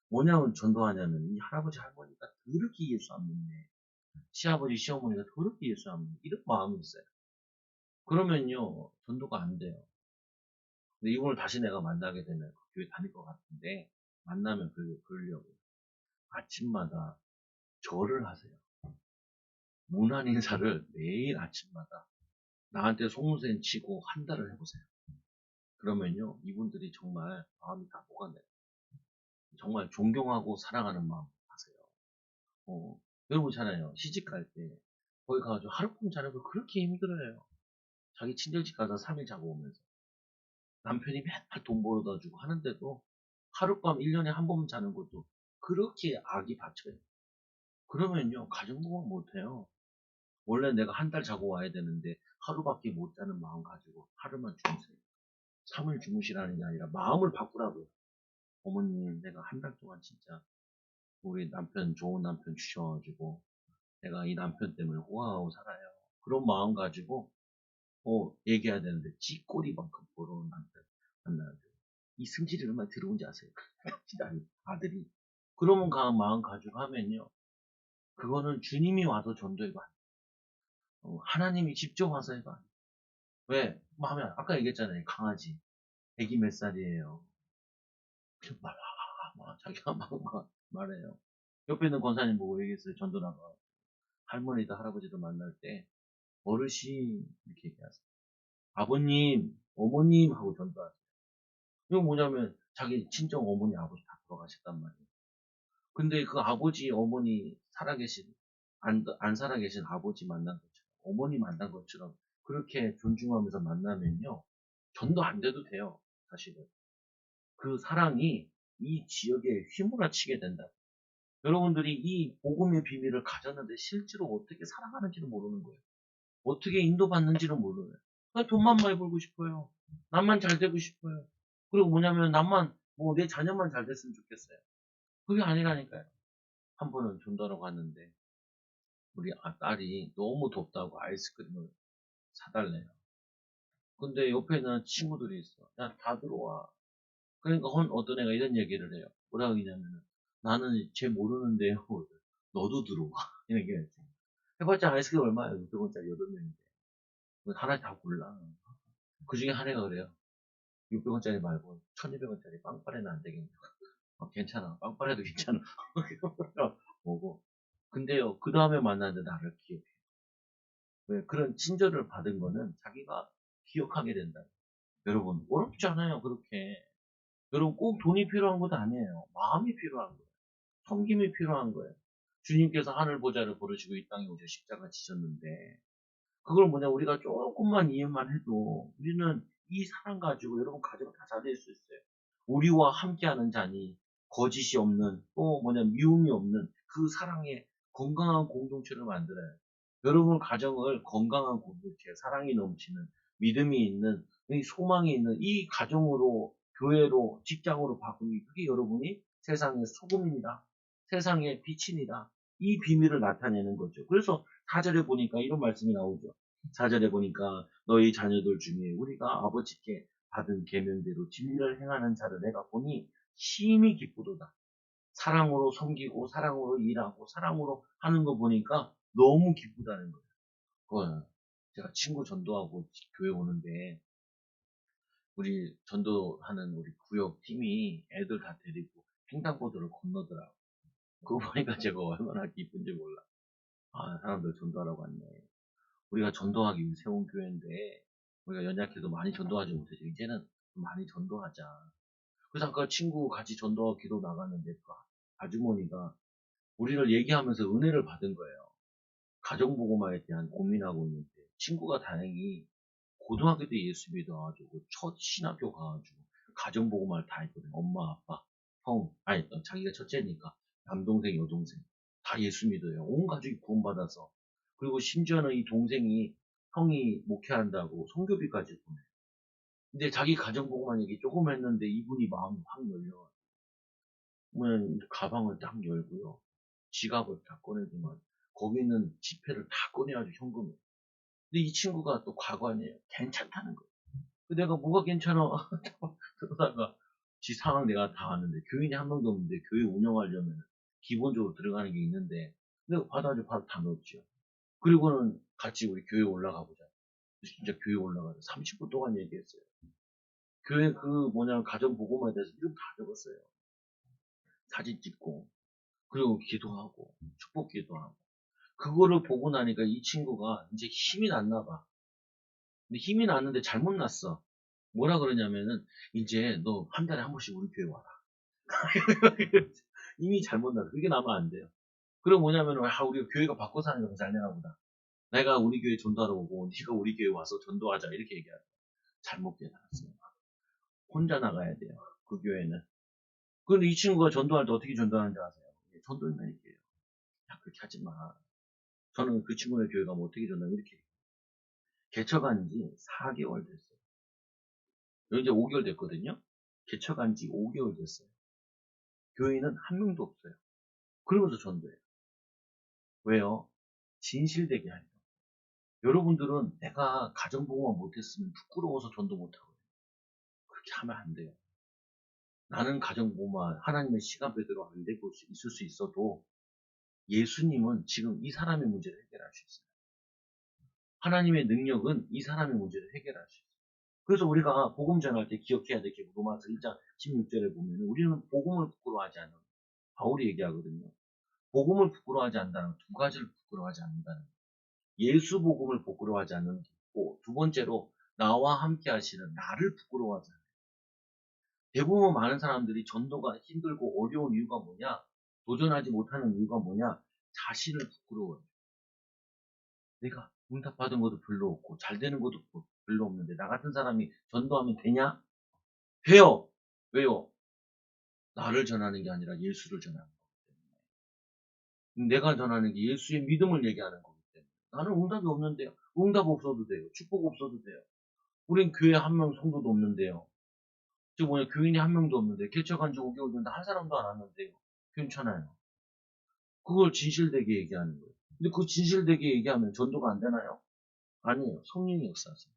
뭐냐면 전도하냐면 이 할아버지 할머니가 더럽게 예수 안 믿네. 시아버지 시어머니가 더럽게 예수 안 믿네. 이런 마음이 있어요. 그러면요 전도가 안 돼요. 근데 이분을 다시 내가 만나게 되면 그 교회 다닐 것 같은데 만나면 그러려고 아침마다 절을 하세요. 문안 인사를 매일 아침마다 나한테 송우센 치고 한 달을 해보세요. 그러면요 이분들이 정말 마음이 다 녹아내요. 정말 존경하고 사랑하는 마음 하세요. 여러분 있잖아요. 시집갈 때 거기 가가지고 하룻밤 자는 거 그렇게 힘들어요. 자기 친정집 가서 3일 자고 오면서 남편이 맨날 돈 벌어다 주고 하는데도 하룻밤 1년에 한 번 자는 것도 그렇게 악이 받쳐요. 그러면요 가정부가 못해요. 원래 내가 한 달 자고 와야 되는데 하루밖에 못 자는 마음 가지고 하루만 주무세요. 3일 주무시라는 게 아니라 마음을 바꾸라고요. 어머님 내가 한 달 동안 진짜 우리 남편 좋은 남편 주셔가지고 내가 이 남편 때문에 호강하고 살아요. 그런 마음 가지고 얘기해야 되는데 찌꼬리만큼 벌어온 남편 만나가지고 이 승질이 얼마나 들어온지 아세요? 진짜 아들이 그러면 강한 마음 가지고 하면요 그거는 주님이 와서 전도해도 안 돼요. 하나님이 직접 와서 해도 안 돼요. 왜? 뭐 하면 아까 얘기했잖아요. 강아지 애기 몇 살이에요. 자기가 막 말해요. 옆에 있는 권사님 보고 얘기했어요. 전도 나가 할머니도 할아버지도 만날 때 어르신 이렇게 얘기하세요. 아버님, 어머님 하고 전도하세요. 이건 뭐냐면 자기 친정 어머니 아버지 다 돌아가셨단 말이에요. 근데 그 아버지 어머니 살아계신 안 살아계신 아버지 만난 것처럼 어머니 만난 것처럼 그렇게 존중하면서 만나면요 전도 안 돼도 돼요. 사실은 그 사랑이 이 지역에 휘몰아치게 된다. 여러분들이 이 복음의 비밀을 가졌는데 실제로 어떻게 살아가는지를 모르는 거예요. 어떻게 인도받는지를 모르는. 그냥 돈만 많이 벌고 싶어요. 남만 잘 되고 싶어요. 그리고 뭐냐면 남만 뭐 내 자녀만 잘 됐으면 좋겠어요. 그게 아니라니까요. 한 번은 전도하러 갔는데 우리 딸이 너무 덥다고 아이스크림을 사달래요. 근데 옆에는 친구들이 있어. 야, 다 들어와. 그러니까 어떤 애가 이런 얘기를 해요. 뭐라고 하냐면은 나는 쟤 모르는데요. 너도 들어와. 이런 게 있지. 해봤자 아이스크림 얼마야? 600원짜리 8명인데. 하나 다 골라. 그 중에 한 애가 그래요. 600원짜리 말고 1200원짜리 빵빠레는 안 되겠냐. 괜찮아. 빵빠레도 괜찮아. 보고. 근데요, 그 다음에 만났는데 나를 기억해. 왜? 그런 친절을 받은 거는 자기가 기억하게 된다. 여러분, 어렵지 않아요, 그렇게. 여러분, 꼭 돈이 필요한 것도 아니에요. 마음이 필요한 거예요. 섬김이 필요한 거예요. 주님께서 하늘 보좌를 부르시고 이 땅에 오셔 십자가 지셨는데, 그걸 뭐냐, 우리가 조금만 이해만 해도, 우리는 이 사랑 가지고 여러분 가정 다 잘 될 수 있어요. 우리와 함께하는 자니, 거짓이 없는, 또 뭐냐, 미움이 없는 그 사랑의 건강한 공동체를 만들어요. 여러분 가정을 건강한 공동체, 사랑이 넘치는, 믿음이 있는, 이 소망이 있는 이 가정으로, 교회로, 직장으로 바꾸니, 그게 여러분이 세상의 소금입니다. 세상의 빛입니다. 이 비밀을 나타내는 거죠. 그래서 4절에 보니까 이런 말씀이 나오죠. 4절에 보니까 너희 자녀들 중에 우리가 아버지께 받은 계명대로 진리를 행하는 자를 내가 보니 심히 기쁘도다. 사랑으로 섬기고 사랑으로 일하고 사랑으로 하는 거 보니까 너무 기쁘다는 거예요. 제가 친구 전도하고 교회 오는데 우리 전도하는 우리 구역 팀이 애들 다 데리고 횡단보도를 건너더라고. 그거 보니까 제가 얼마나 기쁜지 몰라. 아, 사람들 전도하라고 왔네. 우리가 전도하기 위해 세운 교회인데 우리가 연약해도 많이 전도하지 못해서 이제는 좀 많이 전도하자. 그래서 아까 친구 같이 전도하고 기도 나갔는데 그 아주머니가 우리를 얘기하면서 은혜를 받은 거예요. 가정보고마에 대한 고민하고 있는데 친구가 다행히 고등학교 때 예수 믿어가지고 첫 신학교 가가지고 가정보고마를 다 했거든. 엄마, 아빠, 형, 아니 자기가 첫째니까 남동생, 여동생 다 예수 믿어요. 온 가족이 구원받아서 그리고 심지어는 이 동생이 형이 목회한다고 성교비까지 보내. 근데 자기 가정복만 얘기 조금 했는데 이분이 마음이 확 열려. 그러면 가방을 딱 열고요. 지갑을 다 꺼내지만 거기 있는 지폐를 다 꺼내가지고 현금을. 근데 이 친구가 또 과관이에요. 괜찮다는 거예요. 내가 뭐가 괜찮아? 그러다가 지 상황 내가 다 아는데 교인이 한 명도 없는데 교회 운영하려면 기본적으로 들어가는 게 있는데 내가 받아가지고 바로 다 넣었죠. 그리고는 같이 우리 교회 올라가 보자. 진짜 교회 올라가서 30분 동안 얘기했어요. 교회 가정 보고만 대해서 이름 다 적었어요. 사진 찍고 그리고 기도하고 축복 기도하고 그거를 보고 나니까 이 친구가 이제 힘이 났나 봐. 근데 힘이 났는데 잘못 났어. 뭐라 그러냐면은 이제 너 한 달에 한 번씩 우리 교회 와라. 이미 잘못 났어. 그게 나면 안 돼요. 그럼 뭐냐면은 우리가 교회가 바꿔 사는 거 잘 되나 보다. 내가 우리 교회 전도하러 오고 네가 우리 교회 와서 전도하자 이렇게 얘기하죠. 잘못 깨달았어요. 혼자 나가야 돼요. 그 교회는. 그런데 이 친구가 전도할 때 어떻게 전도하는지 아세요? 전도는 이렇게 해요. 야, 그렇게 하지 마. 저는 그 친구네 교회 가면 어떻게 전도하면 이렇게 해요. 개척한 지 4개월 됐어요. 이제 5개월 됐거든요. 개척한 지 5개월 됐어요. 교인은 한 명도 없어요. 그러면서 전도해요. 왜요? 진실되게 하려고. 여러분들은 내가 가정보호만 못했으면 부끄러워서 전도 못하거든요. 그렇게 하면 안 돼요. 나는 가정보호만 하나님의 시간표대로 안 되고 있을 수 있어도 예수님은 지금 이 사람의 문제를 해결할 수 있어요. 하나님의 능력은 이 사람의 문제를 해결할 수 있어요. 그래서 우리가 복음 전할 때 기억해야 될 게 로마서 1장 16절에 보면 우리는 복음을 부끄러워하지 않는 바울이 얘기하거든요. 복음을 부끄러워하지 않는다는 두 가지를 부끄러워하지 않는다는 예수 복음을 부끄러워하지 않는 게 있고 두 번째로 나와 함께 하시는 나를 부끄러워하지 않는 대부분 많은 사람들이 전도가 힘들고 어려운 이유가 뭐냐? 도전하지 못하는 이유가 뭐냐? 자신을 부끄러워해요. 내가 응답받은 것도 별로 없고 잘 되는 것도 별로 없는데 나 같은 사람이 전도하면 되냐? 돼요. 왜요? 나를 전하는 게 아니라 예수를 전하는 거기 때문에. 내가 전하는 게 예수의 믿음을 얘기하는 거기 때문에. 나는 응답이 없는데요. 응답 없어도 돼요. 축복 없어도 돼요. 우린 교회 한 명 성도도 없는데요. 즉 뭐냐 교인이 한 명도 없는데 개척한 지 5개월 됐는데 한 사람도 안 왔는데요. 괜찮아요. 그걸 진실되게 얘기하는 거예요. 근데 그 진실되게 얘기하면 전도가 안 되나요? 아니에요. 성령이 역사하세요.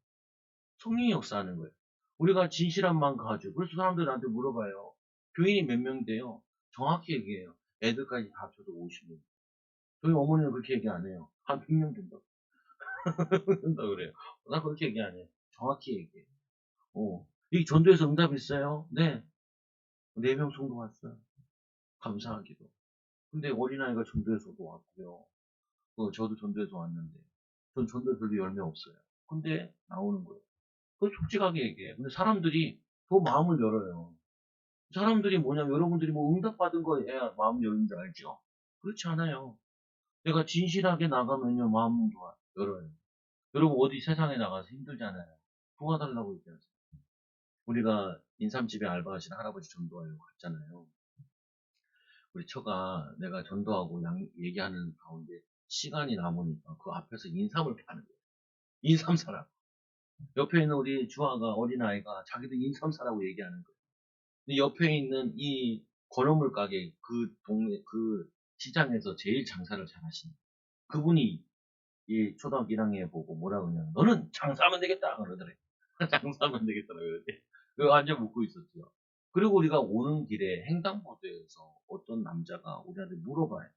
성령이 역사하는 거예요. 우리가 진실한 마음 가지고 그래서 사람들이 나한테 물어봐요. 교인이 몇 명 돼요? 정확히 얘기해요. 애들까지 다 합쳐서 50명. 저희 어머니는 그렇게 얘기 안 해요. 한 100명 된다고. 된다 그래요. 나 그렇게 얘기 안 해요. 정확히 얘기해요. 이 전도에서 응답 있어요? 네. 4명 정도 왔어요. 감사하기도. 근데 어린아이가 전도에서도 왔고요. 저도 전도에서 왔는데, 전 전도에 별로 열매 없어요. 근데 나오는 거예요. 그 솔직하게 얘기해. 근데 사람들이 더 마음을 열어요. 사람들이 뭐냐면 여러분들이 뭐 응답받은 거에 마음 열는 줄 알죠? 그렇지 않아요. 내가 진실하게 나가면요, 마음 열어요. 여러분 어디 세상에 나가서 힘들잖아요. 도와달라고 얘기하세요. 우리가 인삼집에 알바하시는 할아버지 전도하려고 갔잖아요. 우리 처가 내가 전도하고 얘기하는 가운데 시간이 남으니까 그 앞에서 인삼을 파는 거예요. 인삼 사라고. 옆에 있는 우리 주아가 어린아이가 자기도 인삼 사라고 얘기하는 거예요. 근데 옆에 있는 이 건어물 가게 그 동네 그 시장에서 제일 장사를 잘하시는 그분이 이 초등학교 1학년에 보고 뭐라 그러냐면 너는 장사하면 되겠다 그러더래. 장사하면 되겠다 그러더래. 그 완전 묻고 있었죠. 그리고 우리가 오는 길에 횡단보도에서 어떤 남자가 우리한테 물어봐요.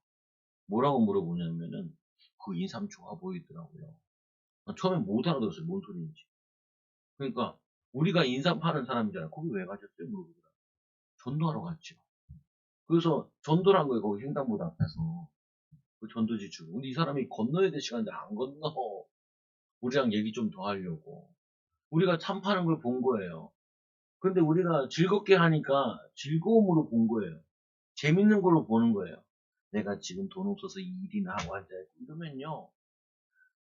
뭐라고 물어보냐면은 그 인삼 좋아 보이더라고요. 처음에 못 알아들었어요. 뭔 소리인지. 그러니까 우리가 인삼 파는 사람이잖아요. 거기 왜 가셨어요? 물어보더라고요. 전도하러 갔죠. 그래서 전도란 거예요. 거기 횡단보도 앞에서. 그 전도지 주고. 근데 이 사람이 건너야 될 시간인데 안 건너. 우리랑 얘기 좀 더 하려고. 우리가 참 파는 걸 본 거예요. 근데 우리가 즐겁게 하니까 즐거움으로 본 거예요. 재밌는 걸로 보는 거예요. 내가 지금 돈 없어서 이 일이나 하고 앉아있고 이러면요.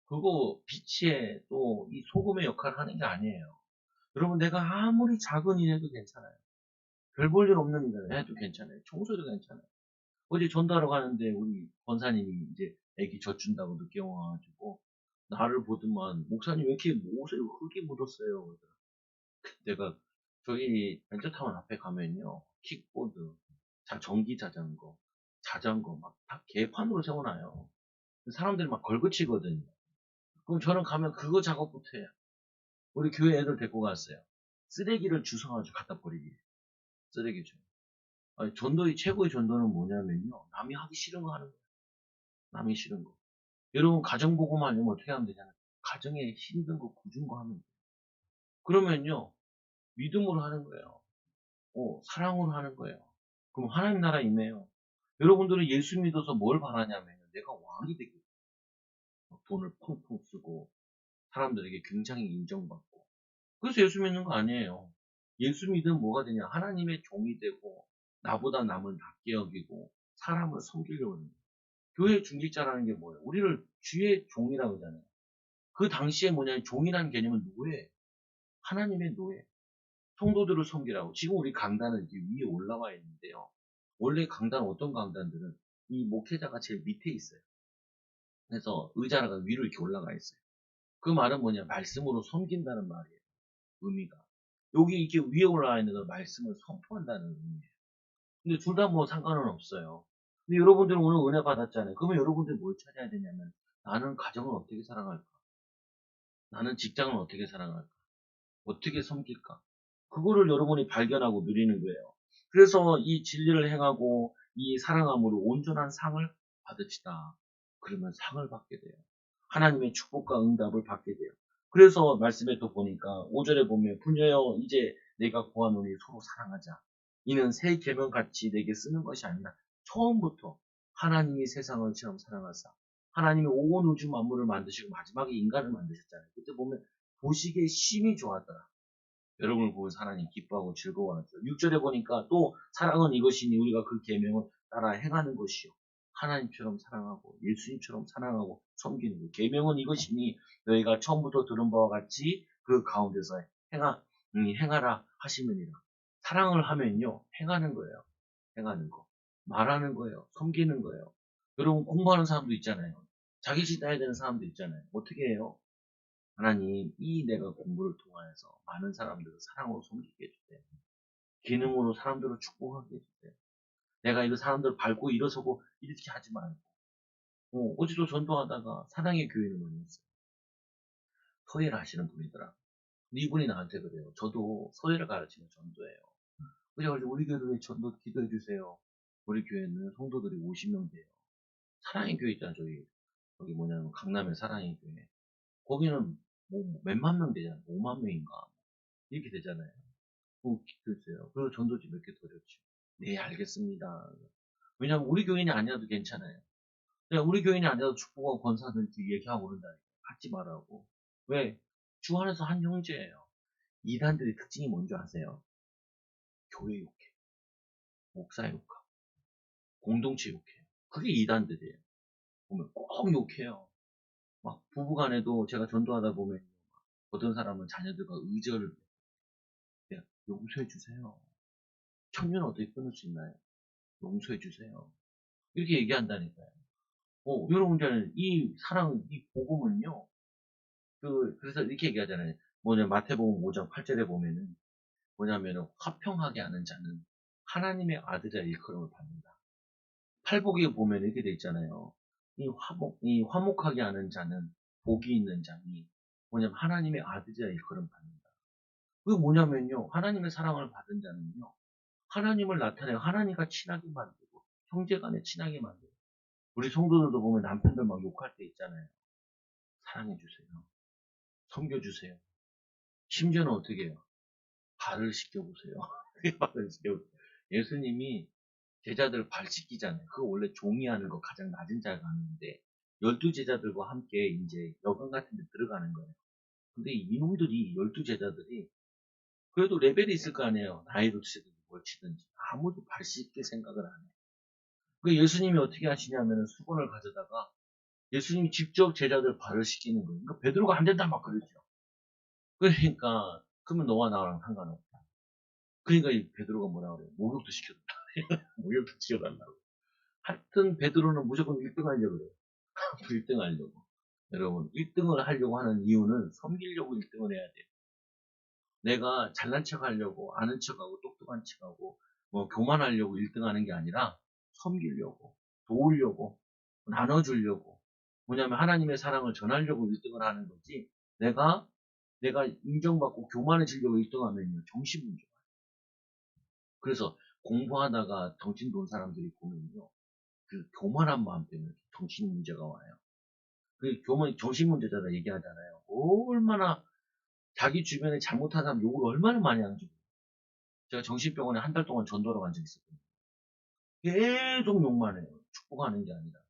그거 빛의 또 이 소금의 역할을 하는 게 아니에요. 여러분 내가 아무리 작은 일 해도 괜찮아요. 별 볼 일 없는 일 해도 괜찮아요. 청소도 괜찮아요. 어제 전도하러 가는데 우리 권사님이 이제 애기 젖준다고 늦게 와가지고 나를 보더만 목사님 왜 이렇게 옷에 흙이 묻었어요. 내가 저희 벤처타운 앞에 가면요 킥보드, 전기 자전거 막 다 개판으로 세워놔요. 사람들이 막 걸그치거든요. 그럼 저는 가면 그거 작업부터 해요. 우리 교회 애들 데리고 갔어요. 쓰레기를 주워가지고 갖다 버리기. 쓰레기 줘. 아니, 전도의 최고의 전도는 뭐냐면요. 남이 하기 싫은 거 하는 거예요. 남이 싫은 거. 여러분 가정 보고만 하면 어떻게 하면 되잖아요. 가정에 힘든 거 굳은 거 하면 돼요. 그러면요 믿음으로 하는 거예요. 사랑으로 하는 거예요. 그럼 하나님 나라 임해요. 여러분들은 예수 믿어서 뭘 바라냐면 내가 왕이 되기. 돈을 펑펑 쓰고 사람들에게 굉장히 인정받고. 그래서 예수 믿는 거 아니에요. 예수 믿으면 뭐가 되냐? 하나님의 종이 되고 나보다 남을 낮게 여기고 사람을 섬기려고 하는 거예요. 교회 중직자라는 게 뭐예요? 우리를 주의 종이라고 하잖아요. 그 당시에 뭐냐면 종이라는 개념은 노예, 하나님의 노예, 성도들을 섬기라고. 지금 우리 강단은 이렇게 위에 올라와 있는데요. 원래 강단 어떤 강단들은 이 목회자가 제일 밑에 있어요. 그래서 의자가 위로 이렇게 올라가 있어요. 그 말은 뭐냐? 말씀으로 섬긴다는 말이에요. 의미가. 여기 이렇게 위에 올라와 있는 건 말씀을 선포한다는 의미예요. 근데 둘 다 뭐 상관은 없어요. 근데 여러분들은 오늘 은혜 받았잖아요. 그러면 여러분들이 뭘 찾아야 되냐면 나는 가정을 어떻게 살아갈까? 나는 직장을 어떻게 살아갈까? 어떻게 섬길까? 그거를 여러분이 발견하고 누리는 거예요. 그래서 이 진리를 행하고 이 사랑함으로 온전한 상을 받으시다. 그러면 상을 받게 돼요. 하나님의 축복과 응답을 받게 돼요. 그래서 말씀에 또 보니까 5절에 보면 부녀여 이제 내가 구하노니 서로 사랑하자. 이는 새 계명같이 내게 쓰는 것이 아니라 처음부터 하나님이 세상을 처럼 사랑하사 하나님이 온 우주 만물을 만드시고 마지막에 인간을 만드셨잖아요. 그때 보면 보시기에 심히 좋았더라. 여러분을 보고 하나님 기뻐하고 즐거워하죠. 6절에 보니까 또 사랑은 이것이니 우리가 그 계명을 따라 행하는 것이요. 하나님처럼 사랑하고 예수님처럼 사랑하고 섬기는 것. 계명은 이것이니 너희가 처음부터 들은 바와 같이 그 가운데서 행하라 하시느니라. 사랑을 하면요 행하는 거예요. 행하는 거. 말하는 거예요. 섬기는 거예요. 여러분 공부하는 사람도 있잖아요. 자기 집 따야 되는 사람도 있잖아요. 어떻게 해요? 하나님, 이 내가 공부를 통하여서 많은 사람들을 사랑으로 섬기게 해주세요. 기능으로 사람들을 축복하게 해주세요. 내가 이거 사람들 밟고 일어서고 이렇게 하지 말고. 어제도 전도하다가 사랑의 교회를 만났어요. 서예를 하시는 분이더라. 근데 이분이 나한테 그래요. 저도 서예를 가르치는 전도예요. 그래가지고 우리 교회에 전도 기도해 주세요. 우리 교회는 성도들이 50명 돼요. 사랑의 교회 있잖아, 저기. 여기 뭐냐면 강남의 사랑의 교회. 거기는 뭐 몇만 명 되잖아요. 5만 명인가. 이렇게 되잖아요. 글쎄요. 그리고 전도지 몇 개 드렸죠. 네, 알겠습니다. 왜냐면 우리 교인이 아니어도 괜찮아요. 그냥 우리 교인이 아니어도 축복하고 권사들 이렇게 얘기하고 그런다니까. 갖지 말라고. 왜? 주 안에서 한 형제예요. 이단들의 특징이 뭔지 아세요? 교회 욕해. 목사 욕하고. 공동체 욕해요. 그게 이단들이에요. 보면 꼭 욕해요. 막 부부간에도 제가 전도하다 보면 어떤 사람은 자녀들과 의절을 해요. 용서해 주세요. 청년은 어떻게 끊을 수 있나요? 용서해 주세요. 이렇게 얘기한다니까요. 여러분들, 이 사랑, 이 복음은요, 그래서 이렇게 얘기하잖아요. 마태복음 5장 8절에 보면은, 뭐냐면은, 화평하게 하는 자는 하나님의 아들의 일컬음을 받는다. 팔복에 보면 이렇게 돼 있잖아요. 이 화목하게 하는 자는 복이 있는 자니, 하나님의 아들의 일컬음 받는다. 그게 뭐냐면요, 하나님의 사랑을 받은 자는요, 하나님을 나타내고 하나님과 친하게 만들고, 형제간에 친하게 만들고, 우리 성도들도 보면 남편들 막 욕할 때 있잖아요. 사랑해주세요. 섬겨주세요. 심지어는 어떻게 해요? 발을 씻겨보세요. 발을 씻겨보세요. 예수님이 제자들 발 씻기잖아요. 그거 원래 종이 하는 거 가장 낮은 자가 하는데 12제자들과 함께 이제 여관 같은 데 들어가는 거예요. 근데 이놈들이 12제자들이 그래도 레벨이 있을 거 아니에요. 나이로 치든지 뭘 치든지 아무도 발 씻길 생각을 안 해요. 그 예수님이 어떻게 하시냐면 수건을 가져다가 예수님이 직접 제자들 발을 씻기는 거예요. 그러니까 베드로가 안 된다 막 그러죠. 그러니까 그러면 너와 나랑 상관없다. 그러니까 이 베드로가 뭐라 그래요? 목욕도 시켜달라. 목욕도 시켜달라고. 하여튼 베드로는 무조건 1등 하려고 그래요. 1등 하려고. 여러분, 1등을 하려고 하는 이유는 섬기려고 1등을 해야 돼요. 내가 잘난 척 하려고, 아는 척하고, 똑똑한 척하고, 뭐, 교만하려고 1등 하는 게 아니라, 섬기려고, 도우려고, 나눠주려고. 뭐냐면, 하나님의 사랑을 전하려고 1등을 하는 거지, 내가 인정받고 교만해지려고 1등 하면요, 정신문제가. 그래서 공부하다가 정신 돈 사람들이 보면요, 그 교만한 마음 때문에 정신 문제가 와요. 그 교만, 정신 문제잖아 얘기하잖아요. 얼마나 자기 주변에 잘못한 사람 욕을 얼마나 많이 하는지. 제가 정신병원에 한 달 동안 전도하러 간 적이 있었거든요. 계속 욕만 해요. 축복하는 게 아니라.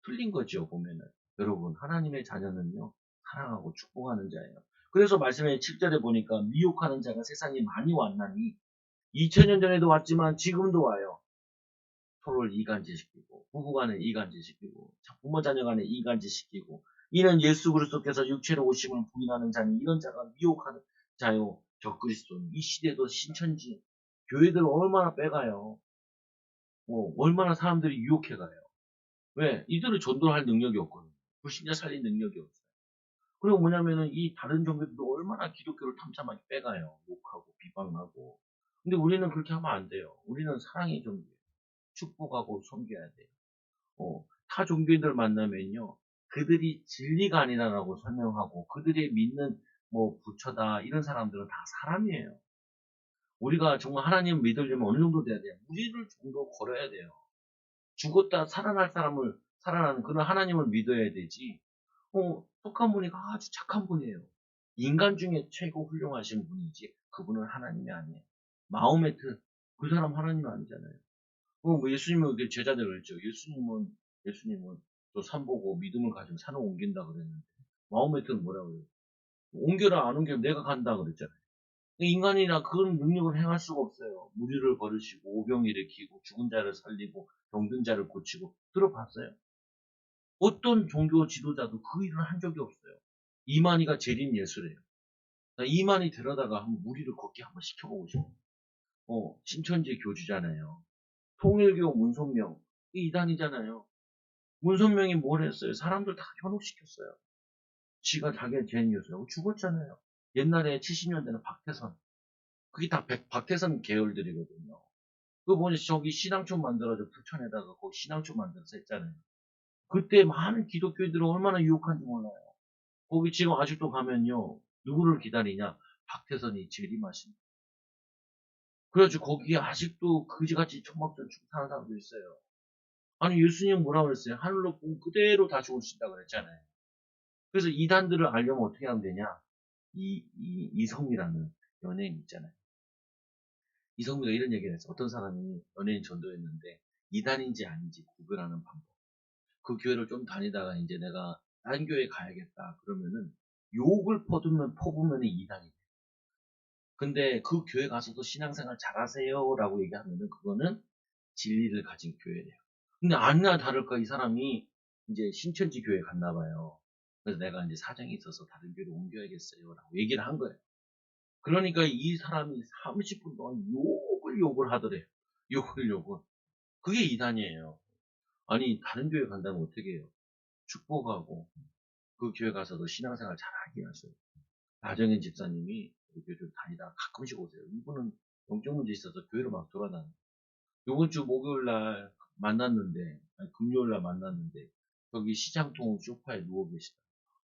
틀린 거죠, 보면은. 여러분, 하나님의 자녀는요, 사랑하고 축복하는 자예요. 그래서 말씀에 7절에 보니까 미혹하는 자가 세상에 많이 왔나니 2000년 전에도 왔지만 지금도 와요. 서로를 이간질시키고 부부간에 이간질시키고 부모 자녀간에 이간질시키고 이는 예수 그리스도께서 육체로 오심을 부인하는 자니 이런 자가 미혹하는 자요 적그리스도니 이 시대도 신천지 교회들 얼마나 빼가요. 얼마나 사람들이 유혹해가요. 왜? 이들을 전도할 능력이 없거든요. 불신자 살릴 능력이 없어요. 그리고 뭐냐면은 이 다른 종교들도 얼마나 기독교를 탐참하게 빼가요. 욕하고 비방하고. 근데 우리는 그렇게 하면 안 돼요. 우리는 사랑의 종교예요. 축복하고 섬겨야 돼요. 타 종교인들 만나면요. 그들이 진리가 아니라고 설명하고 그들이 믿는 뭐 부처다 이런 사람들은 다 사람이에요. 우리가 정말 하나님 믿으려면 어느 정도 돼야 돼요? 무리를 정도 걸어야 돼요. 죽었다 살아날 사람을 살아나는 그런 하나님을 믿어야 되지. 똑한 분이가 아주 착한 분이에요. 인간 중에 최고 훌륭하신 분이지 그분은 하나님이 아니에요. 마호메트 그 사람 하나님 아니잖아요. 뭐 예수님은 이렇게 제자들 그랬죠. 예수님은 또 산 보고 믿음을 가지고 산을 옮긴다 그랬는데 마호메트는 뭐라고 그래요? 옮겨라 안 옮기면 내가 간다 그랬잖아요. 인간이나 그런 능력을 행할 수가 없어요. 무리를 버리시고 오병 일으키고 죽은 자를 살리고 병든 자를 고치고 들어봤어요? 어떤 종교 지도자도 그 일을 한 적이 없어요. 이만희가 제린 예수래요. 이만희 데려다가 한번 무리를 걷게 한번 시켜보고 싶어요. 신천지 교주잖아요. 통일교 문선명 이 이단이잖아요. 문선명이 뭘 했어요? 사람들 다 현혹시켰어요. 지가 자기가 제니였어요. 죽었잖아요. 옛날에 70년대는 박태선. 그게 다 박태선 계열들이거든요. 그 보니 저기 신앙촌 만들어서 부천에다가 거기 신앙촌 만들어서 했잖아요. 그때 많은 기독교인들은 얼마나 유혹한지 몰라요. 거기 지금 아직도 가면요. 누구를 기다리냐? 박태선이 재림하십니다. 그래가지고 거기에 아직도 그지같이 천막전 축사하는 사람도 있어요. 아니 예수님 뭐라고 그랬어요? 하늘로 보면 그대로 다시 오신다 그랬잖아요. 그래서 이단들을 알려면 어떻게 하면 되냐? 이성미라는 연예인 있잖아요. 이성미가 이런 얘기를 했어. 어떤 사람이 연예인 전도했는데 이단인지 아닌지 구별하는 방법. 그 교회를 좀 다니다가 이제 내가 딴 교회 가야겠다. 그러면은 욕을 퍼부면 이단이 돼. 근데 그 교회 가서도 신앙생활 잘하세요라고 얘기하면은 그거는 진리를 가진 교회래요. 근데 아니나 다를까 이 사람이 이제 신천지 교회 갔나 봐요. 그래서 내가 이제 사정이 있어서 다른 교회로 옮겨야겠어요라고 얘기를 한 거예요. 그러니까 이 사람이 30분 동안 욕을 하더래요. 욕을. 그게 이단이에요. 아니 다른 교회 간다면 어떻게 해요? 축복하고 그 교회 가서도 신앙생활 잘하게 하셔요. 나정현 집사님이 그 교회 좀 다니다 가끔씩 오세요. 이분은 영적 문제 있어서 교회로 막 돌아다녀요. 요번 주 목요일 날 만났는데, 아니, 금요일 날 만났는데, 여기 시장통 소파에 누워 계시다.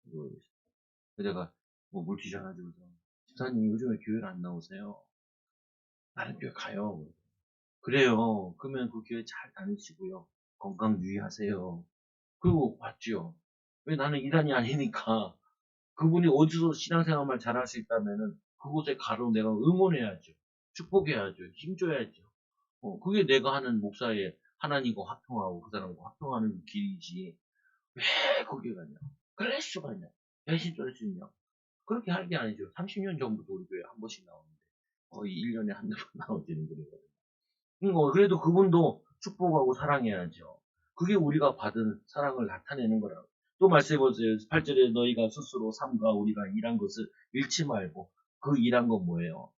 누워 계시다. 그래서 내가 뭐 물티슈 하나 주고서, 집사님 요즘에 교회를 안 나오세요? 다른 교회 가요. 그래요. 그러면 그 교회 잘 다니시고요. 건강 유의하세요. 그리고 왔지요. 왜 나는 이단이 아니니까 그분이 어디서 신앙생활만 잘할 수 있다면은 그곳에 가로 내가 응원해야죠. 축복해야죠. 힘줘야죠. 그게 내가 하는 목사의 하나님과 화평하고 그 사람과 화평하는 길이지. 왜 거기에 가냐? 그럴 수가 있냐? 배신 쩔 수 있냐? 그렇게 할 게 아니죠. 30년 전부터 우리 교회 한 번씩 나오는데 거의 1년에 한두 번 나오지는 그러거든요. 그래도 그분도 축복하고 사랑해야죠. 그게 우리가 받은 사랑을 나타내는 거라고. 또 말씀해보세요. 8절에 너희가 스스로 삼가 우리가 일한 것을 잃지 말고 그 일한 건 뭐예요?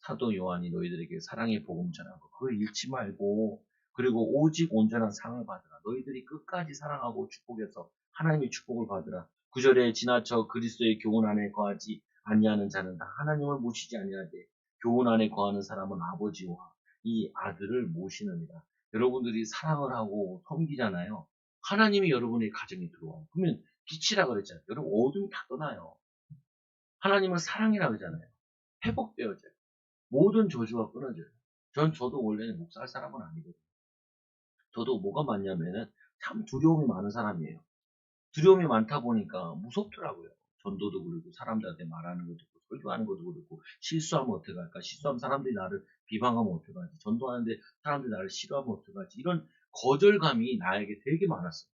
사도 요한이 너희들에게 사랑의 복음 전한 거 그걸 잃지 말고 그리고 오직 온전한 상을 받으라. 너희들이 끝까지 사랑하고 축복해서 하나님의 축복을 받으라. 9절에 지나쳐 그리스도의 교훈 안에 거하지 아니하는 자는 다 하나님을 모시지 아니하되 교훈 안에 거하는 사람은 아버지와 이 아들을 모시느니라. 여러분들이 사랑을 하고 섬기잖아요. 하나님이 여러분의 가정에 들어와요. 그러면 빛이라 그랬잖아요. 여러분 어둠이 다 떠나요. 하나님은 사랑이라 그러잖아요. 회복되어져요. 모든 저주가 끊어져요. 저도 원래는 목사할 사람은 아니거든요. 저도 뭐가 많냐면은 참 두려움이 많은 사람이에요. 두려움이 많다 보니까 무섭더라고요. 전도도 그렇고 사람들한테 말하는 것도 그렇고 설교하는 것도 그렇고 실수하면 어떡할까? 실수하면 사람들이 나를 비방하면 어떡하지? 전도하는데 사람들이 나를 싫어하면 어떡하지? 이런 거절감이 나에게 되게 많았어요.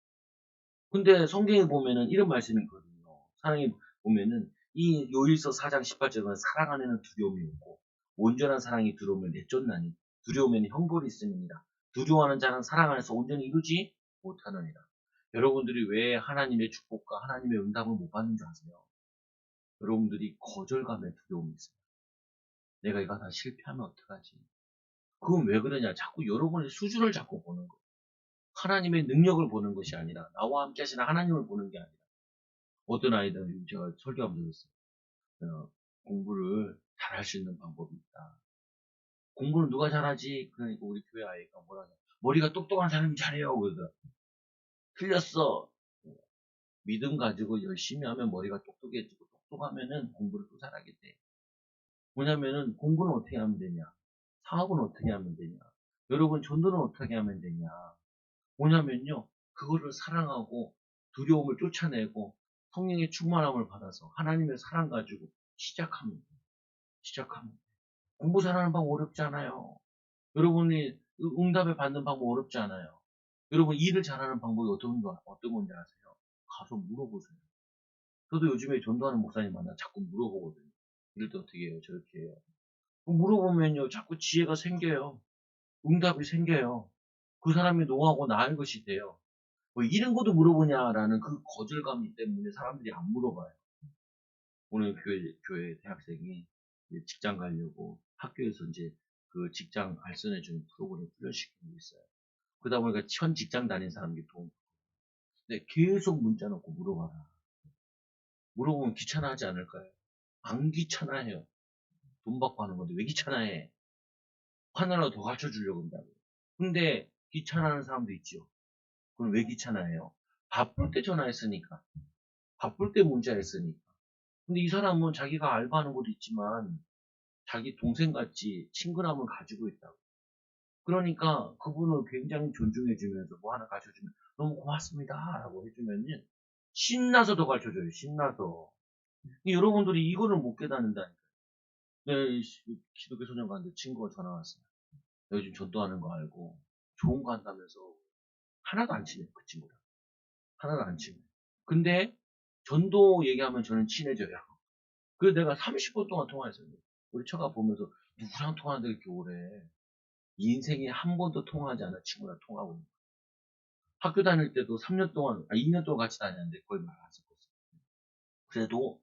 근데 성경에 보면은 이런 말씀이 있거든요. 사랑에 보면은 이 요일서 4장 18절은 사랑 안에는 두려움이 없고 온전한 사랑이 들어오면 내쫓나니 두려움에는 형벌이 있음이니라. 두려워하는 자는 사랑 안에서 온전히 이루지 못하느니라. 여러분들이 왜 하나님의 축복과 하나님의 응답을 못 받는 줄 아세요? 여러분들이 거절감에 두려움이 있어요. 내가 이거 다 실패하면 어떡하지? 그건 왜 그러냐? 자꾸 여러분의 수준을 자꾸 보는 거예요. 하나님의 능력을 보는 것이 아니라 나와 함께 하시는 하나님을 보는 게 아니라 어떤 아이들은 제가 설교하면서 그랬어요. 공부를 잘할 수 있는 방법이 있다. 공부는 누가 잘하지? 그러니까 우리 교회 아이가 뭐라냐? 머리가 똑똑한 사람이 잘해요. 그래서 틀렸어. 믿음 가지고 열심히 하면 머리가 똑똑해지고 똑똑하면은 공부를 또 잘하게 돼. 뭐냐면은 공부는 어떻게 하면 되냐? 사업은 어떻게 하면 되냐? 여러분 전도는 어떻게 하면 되냐? 뭐냐면요. 그거를 사랑하고 두려움을 쫓아내고 성령의 충만함을 받아서 하나님의 사랑 가지고 시작하면 돼요. 시작하면 돼요. 공부 잘하는 방법 어렵지 않아요. 여러분이 응답을 받는 방법 어렵지 않아요. 여러분 일을 잘하는 방법이 어떤 건지 아세요? 가서 물어보세요. 저도 요즘에 전도하는 목사님 만나 자꾸 물어보거든요. 이럴 때 어떻게 해요? 저렇게 해요. 물어보면요. 자꾸 지혜가 생겨요. 응답이 생겨요. 그 사람이 노하고 나을 것이 돼요. 뭐 이런 것도 물어보냐라는 그 거절감 때문에 사람들이 안 물어봐요. 오늘 교회 대학생이 이제 직장 가려고 학교에서 이제 그 직장 알선해주는 프로그램 훈련시키고 있어요. 그러다 보니까 현 직장 다닌 사람들이 도움. 근데 계속 문자 넣고 물어봐라. 물어보면 귀찮아하지 않을까요? 안 귀찮아해요. 돈 받고 하는 건데 왜 귀찮아해? 하나라도 더 가르쳐 주려고 한다고. 근데 귀찮아하는 사람도 있죠. 그럼 왜 귀찮아해요? 바쁠 때 전화했으니까. 바쁠 때 문자했으니까. 근데 이 사람은 자기가 알바하는 것도 있지만 자기 동생같이 친근함을 가지고 있다고. 그러니까 그분을 굉장히 존중해주면서 뭐 하나 가르쳐주면 너무 고맙습니다 라고 해주면요. 신나서 더 가르쳐줘요. 신나서. 여러분들이 이거를 못 깨닫는다니까요. 네, 기독교 소년관들 친구가 전화 왔어요. 요즘 전도하는 거 알고 좋은 거 한다면서 하나도 안 친해요. 그 친구랑. 하나도 안 친해요. 근데 전도 얘기하면 저는 친해져요. 그래서 내가 30분 동안 통화했어요. 우리 처가 보면서 누구랑 통화하는데 이렇게 오래. 인생에 한 번도 통화하지 않은 친구랑 통화하고 있는 거예요. 학교 다닐 때도 3년 동안, 2년 동안 같이 다녔는데 거의 말 안 섞었어요. 그래도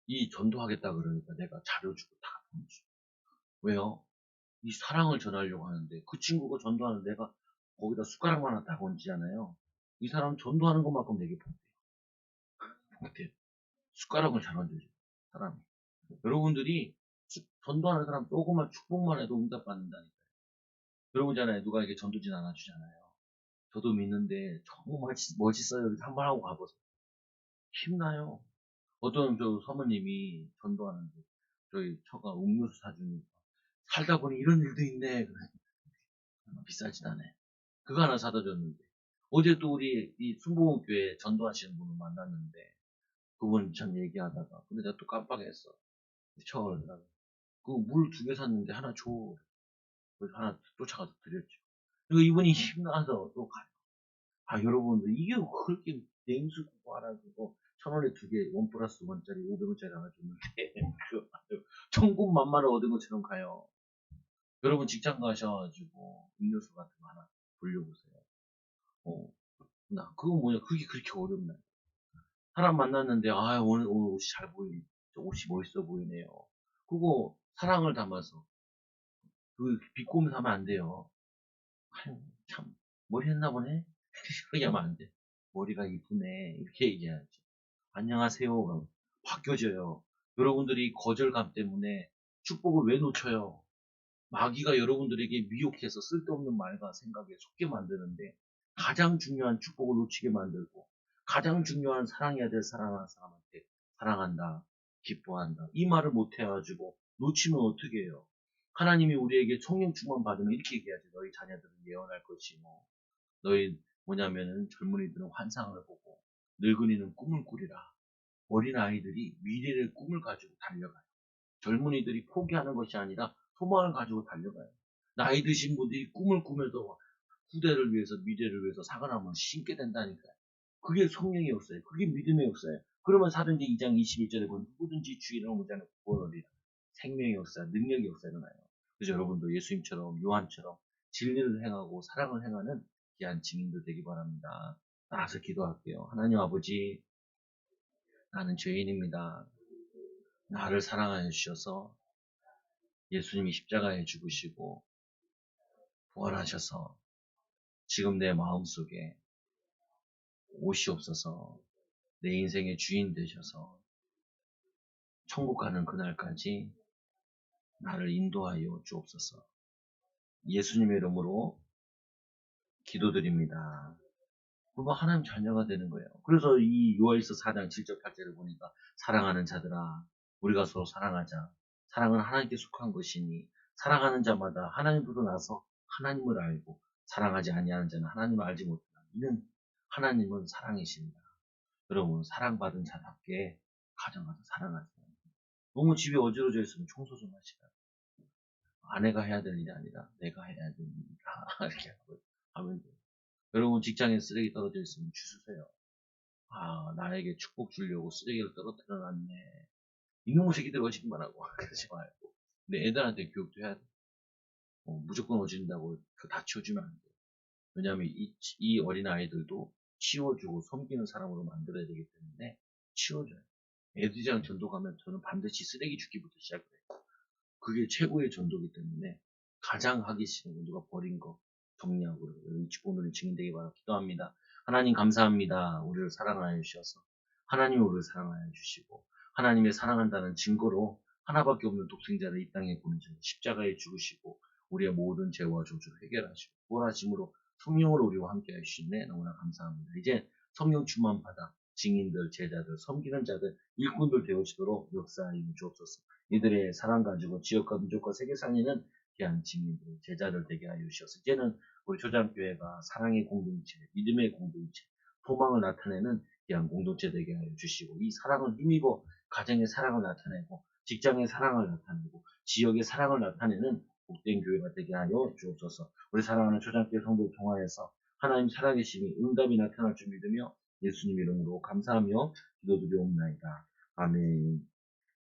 이 전도하겠다 그러니까 내가 자료 주고 다 보내줘. 왜요? 이 사랑을 전하려고 하는데 그 친구가 전도하는 내가 거기다 숟가락만 하나 딱 얹잖아요. 이 사람 전도하는 것만큼 되게 못해요. 숟가락을 잘 얹어줘. 사람이. 여러분들이 전도하는 사람 조금만 축복만 해도 응답받는다니까요. 여러분 잖아요. 누가 이렇게 전도진 않아주잖아요. 저도 믿는데 정말 멋있어요. 한번 하고 가보세요. 힘나요. 어떤 저 사모님이 전도하는데 저희 처가 음료수 사주니까 살다 보니 이런 일도 있네. 비싸진 않네. 그거 하나 사다 줬는데 어제 또 우리 이 순복음교회 전도하시는 분을 만났는데 그분 참 얘기하다가 근데 내가 또 깜빡했어. 처를 그 물 2개 샀는데 하나 줘. 그래서 하나 쫓아가서 드렸죠. 그리고 이분이 힘나서 또 가요. 아 여러분들 이게 그렇게 냉수고 하나 주고 1,000원에 2개 원 플러스 원짜리 500원짜리 하나 줬는데 그 천군만마를 얻은 것처럼 가요. 여러분 직장 가셔가지고 음료수 같은 거 하나 돌려보세요. 어, 나 그거 뭐냐 그게 그렇게 어렵나? 사람 만났는데 아 오늘 옷이 잘 보이네. 옷이 멋있어 보이네요. 그거 사랑을 담아서 그 비꼼 사면 안 돼요. 아유 참 머리 했나 보네. 그렇게 하면 안 돼. 머리가 이쁘네. 이렇게 얘기해야죠. 안녕하세요. 그럼 바뀌어져요. 여러분들이 거절감 때문에 축복을 왜 놓쳐요? 마귀가 여러분들에게 미혹해서 쓸데없는 말과 생각에 속게 만드는데 가장 중요한 축복을 놓치게 만들고 가장 중요한 사랑해야 될 사랑하는 사람한테 사랑한다, 기뻐한다. 이 말을 못 해가지고 놓치면 어떻게 해요? 하나님이 우리에게 성령 충만 받으면 이렇게 얘기하지. 너희 자녀들은 예언할 것이고 너희 뭐냐면은 젊은이들은 환상을 보고 늙은이는 꿈을 꾸리라. 어린아이들이 미래의 꿈을 가지고 달려가요. 젊은이들이 포기하는 것이 아니라 소망을 가지고 달려가요. 나이 드신 분들이 꿈을 꾸면서 후대를 위해서 미래를 위해서 사과나무를 심게 된다니까요. 그게 성령의 역사예요. 그게 믿음의 역사예요. 그러면 사도행전 2장 21절에 보면 누구든지 주의 이름을 자는 구원하리라. 생명의 역사, 능력의 역사 일어나요. 그래서 여러분도 예수님처럼 요한처럼 진리를 행하고 사랑을 행하는 귀한 증인들 되기 바랍니다. 따라서 기도할게요. 하나님 아버지, 나는 죄인입니다. 나를 사랑하여 주셔서 예수님이 십자가에 죽으시고 부활하셔서 지금 내 마음속에 오시옵소서. 내 인생의 주인 되셔서 천국 가는 그날까지 나를 인도하여 주옵소서. 예수님의 이름으로 기도드립니다. 그거 하나님 자녀가 되는 거예요. 그래서 이 요한일서 4장 7절 8절을 보니까 사랑하는 자들아 우리가 서로 사랑하자. 사랑은 하나님께 속한 것이니 사랑하는 자마다 하나님보다 나서 하나님을 알고 사랑하지 아니하는 자는 하나님을 알지 못하나. 이는 하나님은 사랑이십니다. 여러분 사랑받은 자답게 가정가서 사랑하세요. 너무 집에 어지러져 있으면 청소 좀 하시라. 아내가 해야 될 일이 아니라 내가 해야 될 일이다. 이렇게 하면 돼요. 여러분 직장에 쓰레기 떨어져 있으면 주우세요. 아, 나에게 축복 주려고 쓰레기를 떨어뜨려 놨네. 이놈의 새끼들 어지기만 하고 그러지 말고. 근데 애들한테 교육도 해야 돼. 무조건 어진다고 다 치워주면 안 돼. 왜냐하면 이 어린 아이들도 치워주고 섬기는 사람으로 만들어야 되기 때문에 치워줘요. 애들이랑 전도 가면 저는 반드시 쓰레기 줍기부터 시작해요. 그게 최고의 전도기 때문에 가장 하기 싫은 거 누가 버린 거 정리하고 여러분 오늘은 증인되기 바라 기도합니다. 하나님 감사합니다. 우리를 사랑하여 주셔서 하나님이 우리를 사랑하여 주시고 하나님의 사랑한다는 증거로 하나밖에 없는 독생자를 이 땅에 보내셔서 십자가에 죽으시고 우리의 모든 죄와 저주를 해결하시고 구원하심으로 성령으로 우리와 함께 하시네 너무나 감사합니다. 이제 성령 충만 받아 증인들, 제자들, 섬기는 자들, 일꾼들 되어지도록 역사하여 주옵소서. 이들의 사랑 가지고 지역과 민족과 세계 살리는 귀한 증인들, 제자들 되게 하여 주셔서 이제는 우리 초장교회가 사랑의 공동체, 믿음의 공동체, 소망을 나타내는 귀한 공동체 되게 하여 주시고 이 사랑을 힘입어 가정의 사랑을 나타내고 직장의 사랑을 나타내고 지역의 사랑을 나타내는 복된 교회가 되게 하여 주옵소서. 우리 사랑하는 초장교회 성도를 통하여서 하나님 살아계심이 응답이 나타날 줄 믿으며 예수님 이름으로 감사하며 기도드리옵나이다. 아멘.